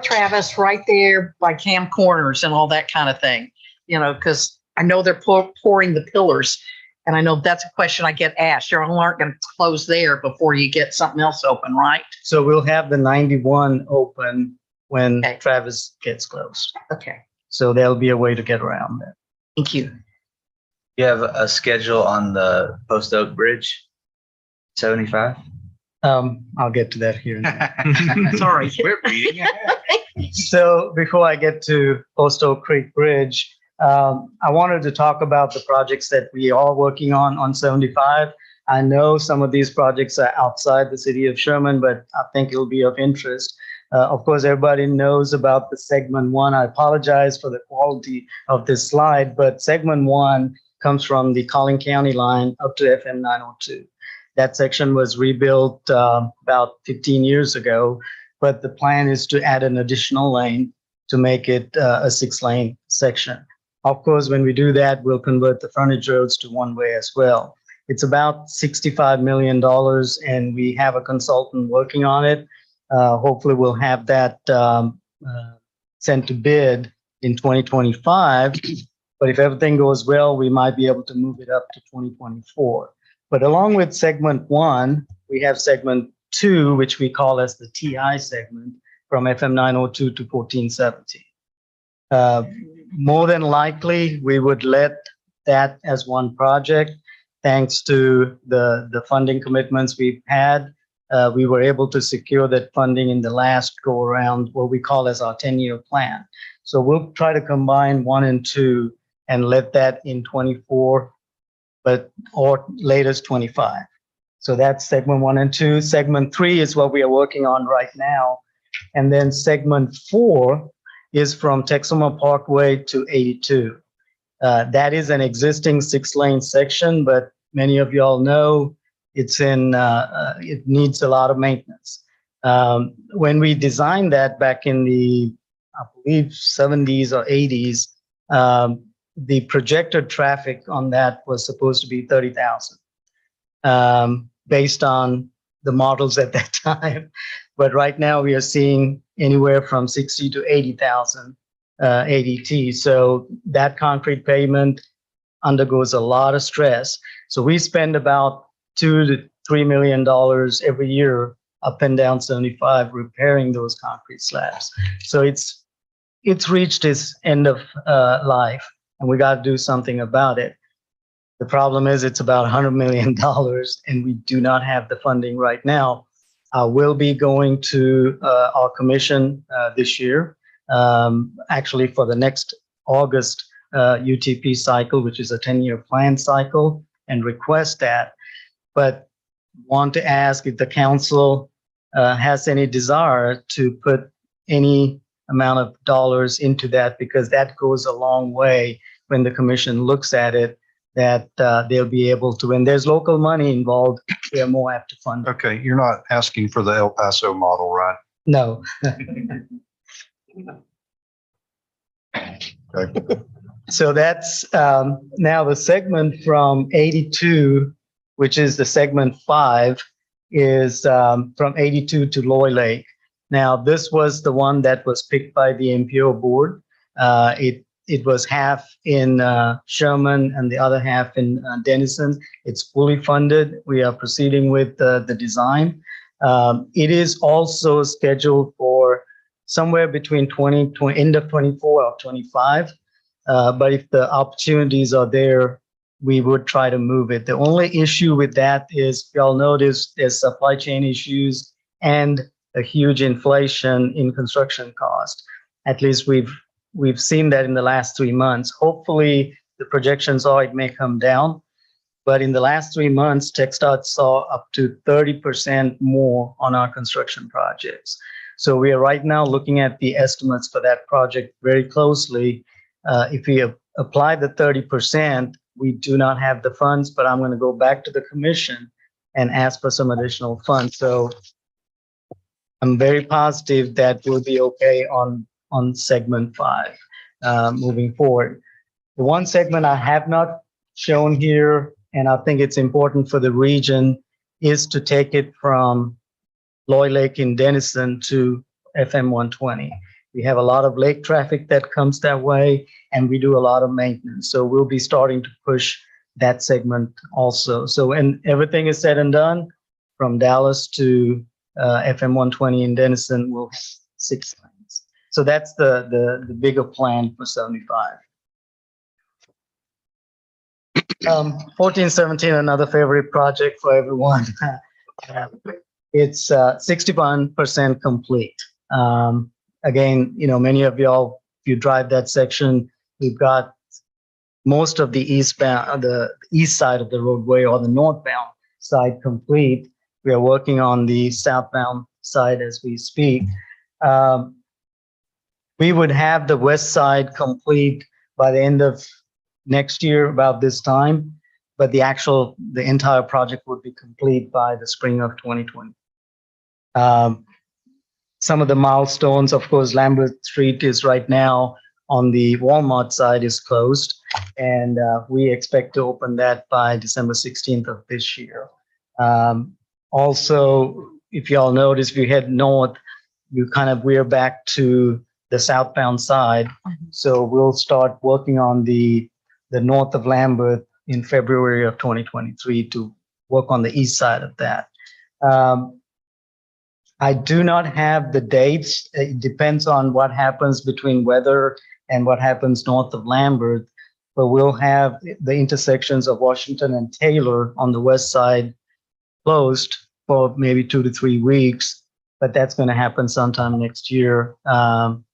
Travis, right there by Cam Corners and all that kind of thing. You know, because I know they're pouring the pillars. And I know that's a question I get asked. You aren't going to close there before you get something else open, right? So we'll have the 91 open when Travis gets closed. Okay. So there'll be a way to get around that. Thank you. You have a schedule on the Post Oak Bridge, 75? I'll get to that here. Sorry. We're reading ahead. So before I get to Post Oak Creek Bridge, I wanted to talk about the projects that we are working on 75. I know some of these projects are outside the city of Sherman, but I think it'll be of interest. Of course, everybody knows about the segment 1. I apologize for the quality of this slide, but segment 1 comes from the Collin County line up to FM 902. That section was rebuilt about 15 years ago, but the plan is to add an additional lane to make it a 6-lane section. Of course, when we do that, we'll convert the frontage roads to one-way as well. It's about $65 million, and we have a consultant working on it. Hopefully, we'll have that sent to bid in 2025. But if everything goes well, we might be able to move it up to 2024. But along with segment 1, we have segment 2, which we call as the TI segment, from FM 902 to 1417. More than likely, we would let that as one project. Thanks to the funding commitments we've had, we were able to secure that funding in the last go around, what we call as our 10-year plan. So we'll try to combine 1 and 2 and let that in 24, or latest 25. So that's segment 1 and 2. Segment 3 is what we are working on right now. And then segment 4 is from Texoma Parkway to 82. That is an existing 6-lane section, but many of y'all know it's it needs a lot of maintenance. When we designed that back in the, I believe, 70s or 80s, the projected traffic on that was supposed to be 30,000, based on the models at that time. But right now we are seeing anywhere from 60 to 80,000 ADT. So that concrete pavement undergoes a lot of stress. So we spend about $2 to $3 million every year up and down 75 repairing those concrete slabs. So it's reached its end of life, and we got to do something about it. The problem is it's about $100 million, and we do not have the funding right now. We'll be going to our commission this year, actually for the next August UTP cycle, which is a 10-year plan cycle, and request that. But want to ask if the council has any desire to put any amount of dollars into that, because that goes a long way when the commission looks at it, that they'll be able to, when there's local money involved, they're more apt to fund it. Okay, you're not asking for the El Paso model, right? No. Okay. So that's now the segment from 82, which is the segment 5, is from 82 to Loy Lake. Now, this was the one that was picked by the MPO board. It was half in Sherman and the other half in Denison. It's fully funded. We are proceeding with the design. It is also scheduled for somewhere between end of 24 or 25. But if the opportunities are there, we would try to move it. The only issue with that is, y'all notice there's supply chain issues and a huge inflation in construction cost. At least we've seen that in the last 3 months. Hopefully, the projections are it may come down. But in the last 3 months, TxDOT saw up to 30% more on our construction projects. So we are right now looking at the estimates for that project very closely. If we apply the 30%, we do not have the funds, but I'm going to go back to the commission and ask for some additional funds. So I'm very positive that we'll be okay on segment 5 moving forward. The one segment I have not shown here, and I think it's important for the region, is to take it from Loy Lake in Denison to FM 120. We have a lot of lake traffic that comes that way, and we do a lot of maintenance. So we'll be starting to push that segment also. So when everything is said and done, from Dallas to FM 120 in Denison, we'll have 6 lanes. So that's the bigger plan for 75. 1417, another favorite project for everyone. It's 61% complete. Again, many of y'all, if you drive that section, we've got most of the east side of the roadway or the northbound side complete. We are working on the southbound side as we speak. We would have the west side complete by the end of next year, about this time, but the entire project would be complete by the spring of 2020. Some of the milestones, of course, Lambert Street is right now on the Walmart side is closed, and we expect to open that by December 16th of this year. Also, if y'all notice, if you head north, you kind of veer back to the southbound side. So we'll start working on the north of Lambert in February of 2023 to work on the east side of that. I do not have the dates. It depends on what happens between weather and what happens north of Lambert, but we'll have the intersections of Washington and Taylor on the west side closed for maybe 2 to 3 weeks, but that's going to happen sometime next year.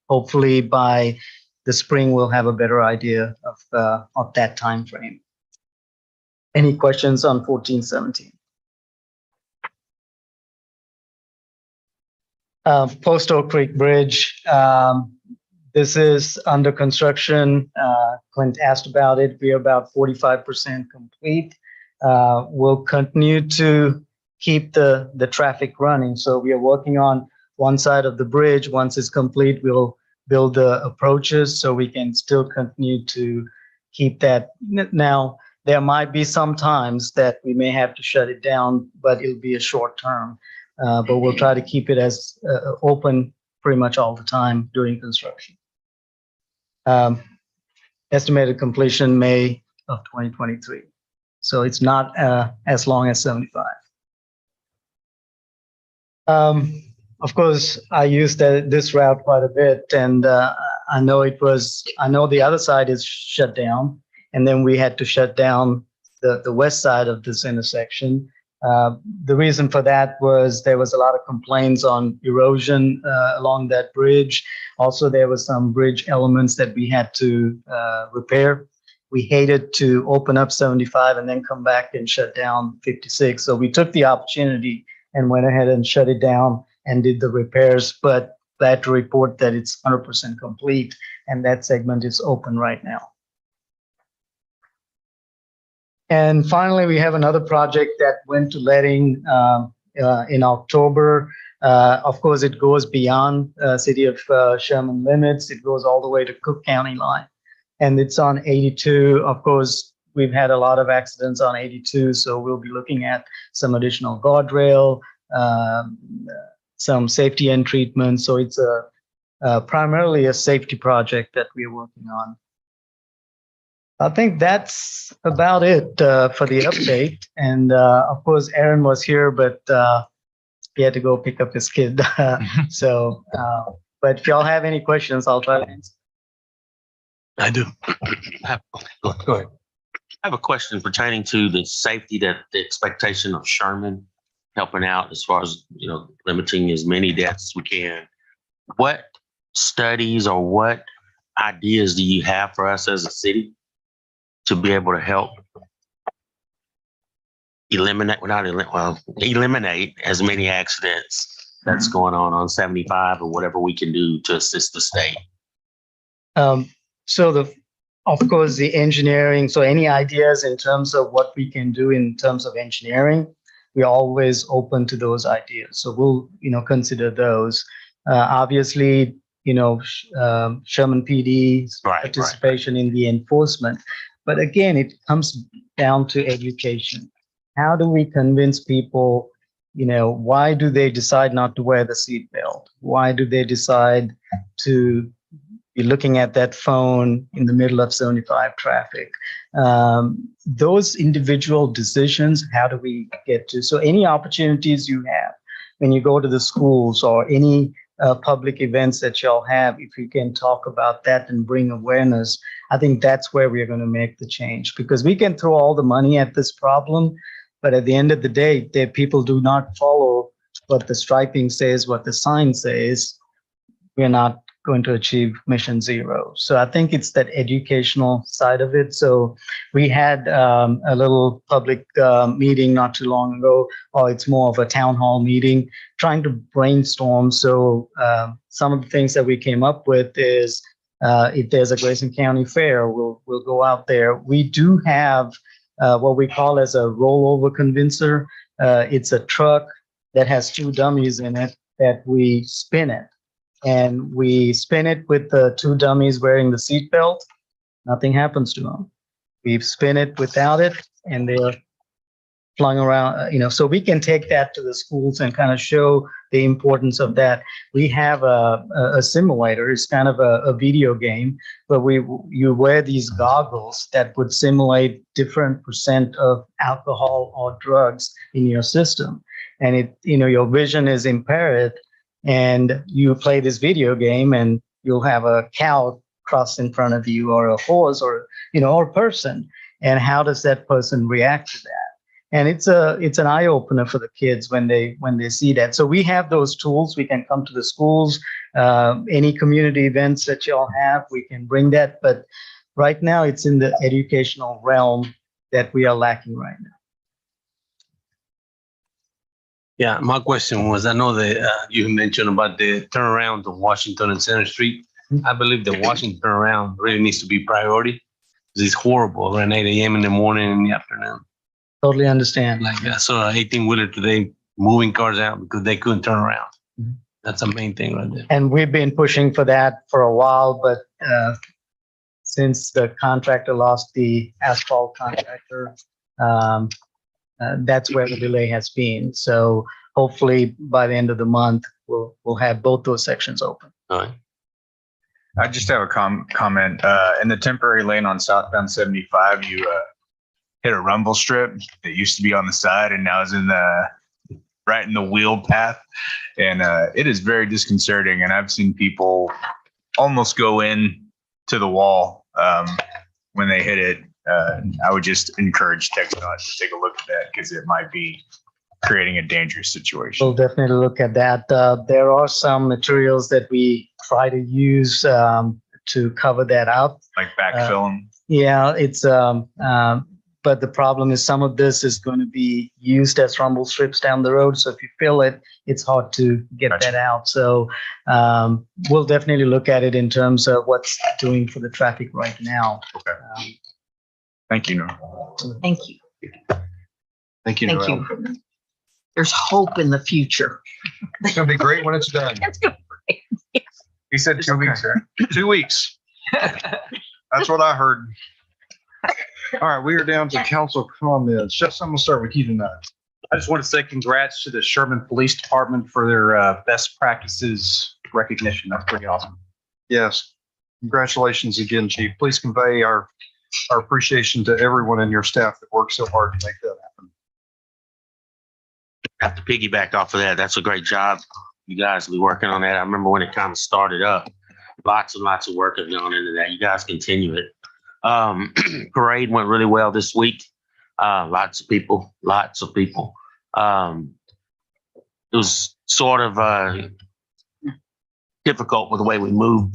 Hopefully by the spring, we'll have a better idea of that time frame. Any questions on 1417? Post Oak Creek Bridge. This is under construction. Clint asked about it. We are about 45% complete. We'll continue to keep the traffic running. So we are working on one side of the bridge. Once it's complete, we'll build the approaches so we can still continue to keep that. Now, there might be some times that we may have to shut it down, but it'll be a short term. But we'll try to keep it as open pretty much all the time during construction. Estimated completion May of 2023. So it's not as long as 75. Of course, I used this route quite a bit, and I know the other side is shut down, and then we had to shut down the west side of this intersection. The reason for that was there was a lot of complaints on erosion along that bridge. Also, there was some bridge elements that we had to repair. We hated to open up 75 and then come back and shut down 56. So we took the opportunity and went ahead and shut it down and did the repairs, but glad to report that it's 100% complete and that segment is open right now. And finally, we have another project that went to letting in October. Of course, it goes beyond city of Sherman limits. It goes all the way to Cook County line. And it's on 82. Of course, we've had a lot of accidents on 82, so we'll be looking at some additional guardrail, some safety end treatment. So it's primarily a safety project that we're working on. I think that's about it for the update. And of course, Aaron was here, but he had to go pick up his kid. So, but if y'all have any questions, I'll try to answer. I do. Go ahead. have a question pertaining to the safety, that the expectation of Sherman helping out as far as, limiting as many deaths as we can. What studies or what ideas do you have for us as a city to be able to help eliminate as many accidents that's going on 75, or whatever we can do to assist the state? Of course, the engineering, so any ideas in terms of what we can do in terms of engineering, we're always open to those ideas. So we'll, consider those. Obviously, Sherman PD's participation in the enforcement. But again, it comes down to education. How do we convince people, why do they decide not to wear the seatbelt? Why do they decide to be looking at that phone in the middle of 75 traffic? Those individual decisions, how do we get to? So any opportunities you have when you go to the schools or any public events that y'all have, if you can talk about that and bring awareness, I think that's where we're going to make the change, because we can throw all the money at this problem, but at the end of the day, people do not follow what the striping says, what the sign says. We're not going to achieve mission zero. So I think it's that educational side of it. So we had a little public meeting not too long ago, or it's more of a town hall meeting, trying to brainstorm. So some of the things that we came up with is if there's a Grayson County Fair, we'll go out there. We do have what we call as a rollover convincer. It's a truck that has 2 dummies in it that we spin it. And we spin it with the 2 dummies wearing the seatbelt. Nothing happens to them. We spin it without it, and they're flung around. So we can take that to the schools and kind of show the importance of that. We have a simulator. It's kind of a video game, but you wear these goggles that would simulate different % of alcohol or drugs in your system, and your vision is impaired. And you play this video game and you'll have a cow cross in front of you, or a horse, or or a person. And how does that person react to that? And it's an eye opener for the kids when they see that. So we have those tools. We can come to the schools, any community events that y'all have, we can bring that. But right now it's in the educational realm that we are lacking right now. Yeah, my question was, I know that you mentioned about the turnaround of Washington and Center Street. I believe the Washington turnaround really needs to be priority, because it's horrible around 8 a.m. in the morning and in the afternoon. Totally understand. Like I saw an 18-wheeler today moving cars out because they couldn't turn around. That's the main thing right there. And we've been pushing for that for a while, but since the contractor lost the asphalt contractor, that's where the delay has been. So hopefully by the end of the month, we'll have both those sections open. All right. I just have a comment. In the temporary lane on southbound 75, you hit a rumble strip that used to be on the side and now is right in the wheeled path. And it is very disconcerting. And I've seen people almost go in to the wall when they hit it. I would just encourage TxDOT to take a look at that, because it might be creating a dangerous situation. We'll definitely look at that. There are some materials that we try to use to cover that up. Like backfilling? Yeah, it's but the problem is some of this is going to be used as rumble strips down the road. So if you fill it, it's hard to get that out. So we'll definitely look at it in terms of what's doing for the traffic right now. Okay. Thank you, Nora. Thank you. Thank you, Thank Noel. you. There's hope in the future. It's going to be great when it's done. It's gonna be great. He said 2 weeks, sir. 2 weeks. That's what I heard. All right, we are down to council comments. Just, I'm going to start with you tonight. I just want to say congrats to the Sherman Police Department for their best practices recognition. That's pretty awesome. Yes. Congratulations again, Chief. Please convey our appreciation to everyone in your staff that worked so hard to make that happen. I have to piggyback off of that. That's a great job. You guys be working on that. I remember when it kind of started up, lots and lots of work have gone into that. You guys continue it. Parade went really well this week. Lots of people. It was sort of difficult with the way we move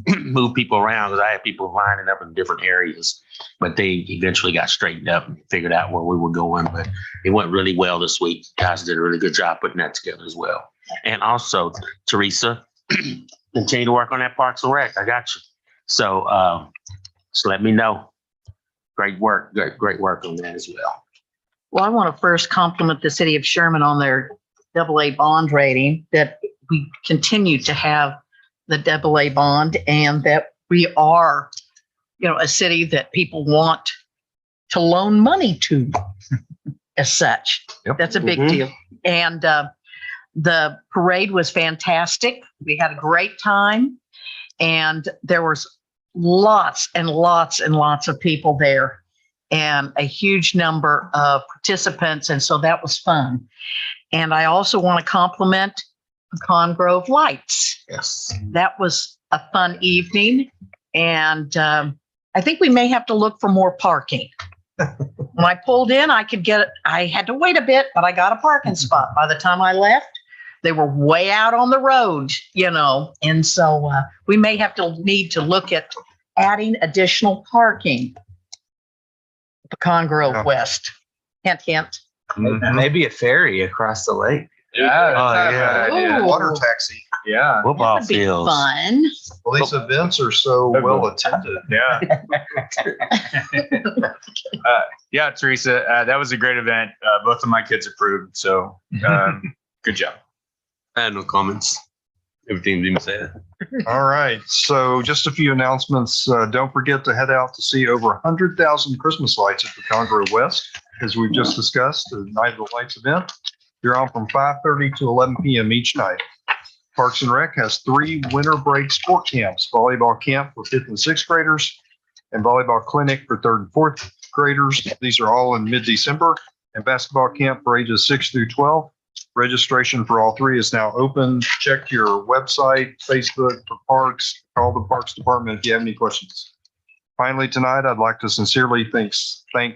people around because I had people lining up in different areas, but they eventually got straightened up and figured out where we were going. But it went really well this week. Guys did a really good job putting that together as well. And also, Teresa, continue to work on that Parks and Rec. I got you. So just let me know. Great work. Great work on that as well. Well, I want to first compliment the city of Sherman on their AA bond rating, that we continue to have the AA bond, and that we are, a city that people want to loan money to as such. Yep. That's a big deal. And the parade was fantastic. We had a great time, and there was lots and lots and lots of people there, and a huge number of participants. And so that was fun. And I also want to compliment Pecan Grove Lights. Yes. That was a fun evening. And I think we may have to look for more parking. When I pulled in, I had to wait a bit, but I got a parking spot. By the time I left, they were way out on the road, and so we may have to need to look at adding additional parking. Pecan Grove West. Hint, hint. Maybe a ferry across the lake. Water taxi. Yeah. Football That'd be fields. fun. Well, these events are so well attended. Yeah. Yeah, Teresa, that was a great event. Both of my kids approved. So good job. I had no comments. Everything's been said. All right. So just a few announcements. Don't forget to head out to see over 100,000 Christmas lights at Pecan Grove West, as we've just discussed, the Night of the Lights event. They're on from 5:30 to 11 p.m. each night. Parks and Rec has 3 winter break sport camps: volleyball camp for 5th and 6th graders and volleyball clinic for 3rd and 4th graders. These are all in mid-December, and basketball camp for ages 6 through 12. Registration for all 3 is now open. Check your website, Facebook for parks. Call the Parks Department if you have any questions. Finally, tonight, I'd like to sincerely thank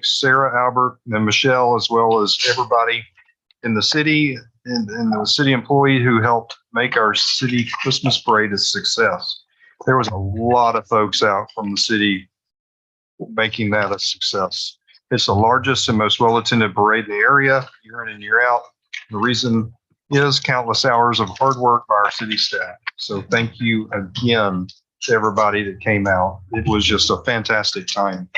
Sarah, Albert, and Michelle, as well as everybody in the city and the city employee who helped make our city Christmas parade a success. There was a lot of folks out from the city making that a success. It's the largest and most well-attended parade in the area, year in and year out. The reason is countless hours of hard work by our city staff. So thank you again to everybody that came out. It was just a fantastic time.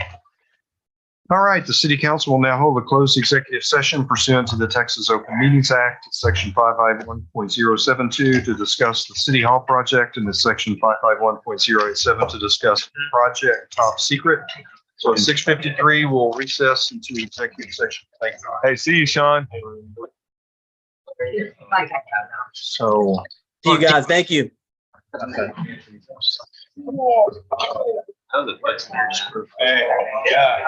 All right, the city council will now hold a closed executive session pursuant to the Texas Open Meetings Act, section 551.072, to discuss the city hall project, and the section 551.087 to discuss project top secret. So at 6:53, we'll recess into executive session. Thank you. Hey, see you, Sean. So. See you guys. Thank you. Yeah.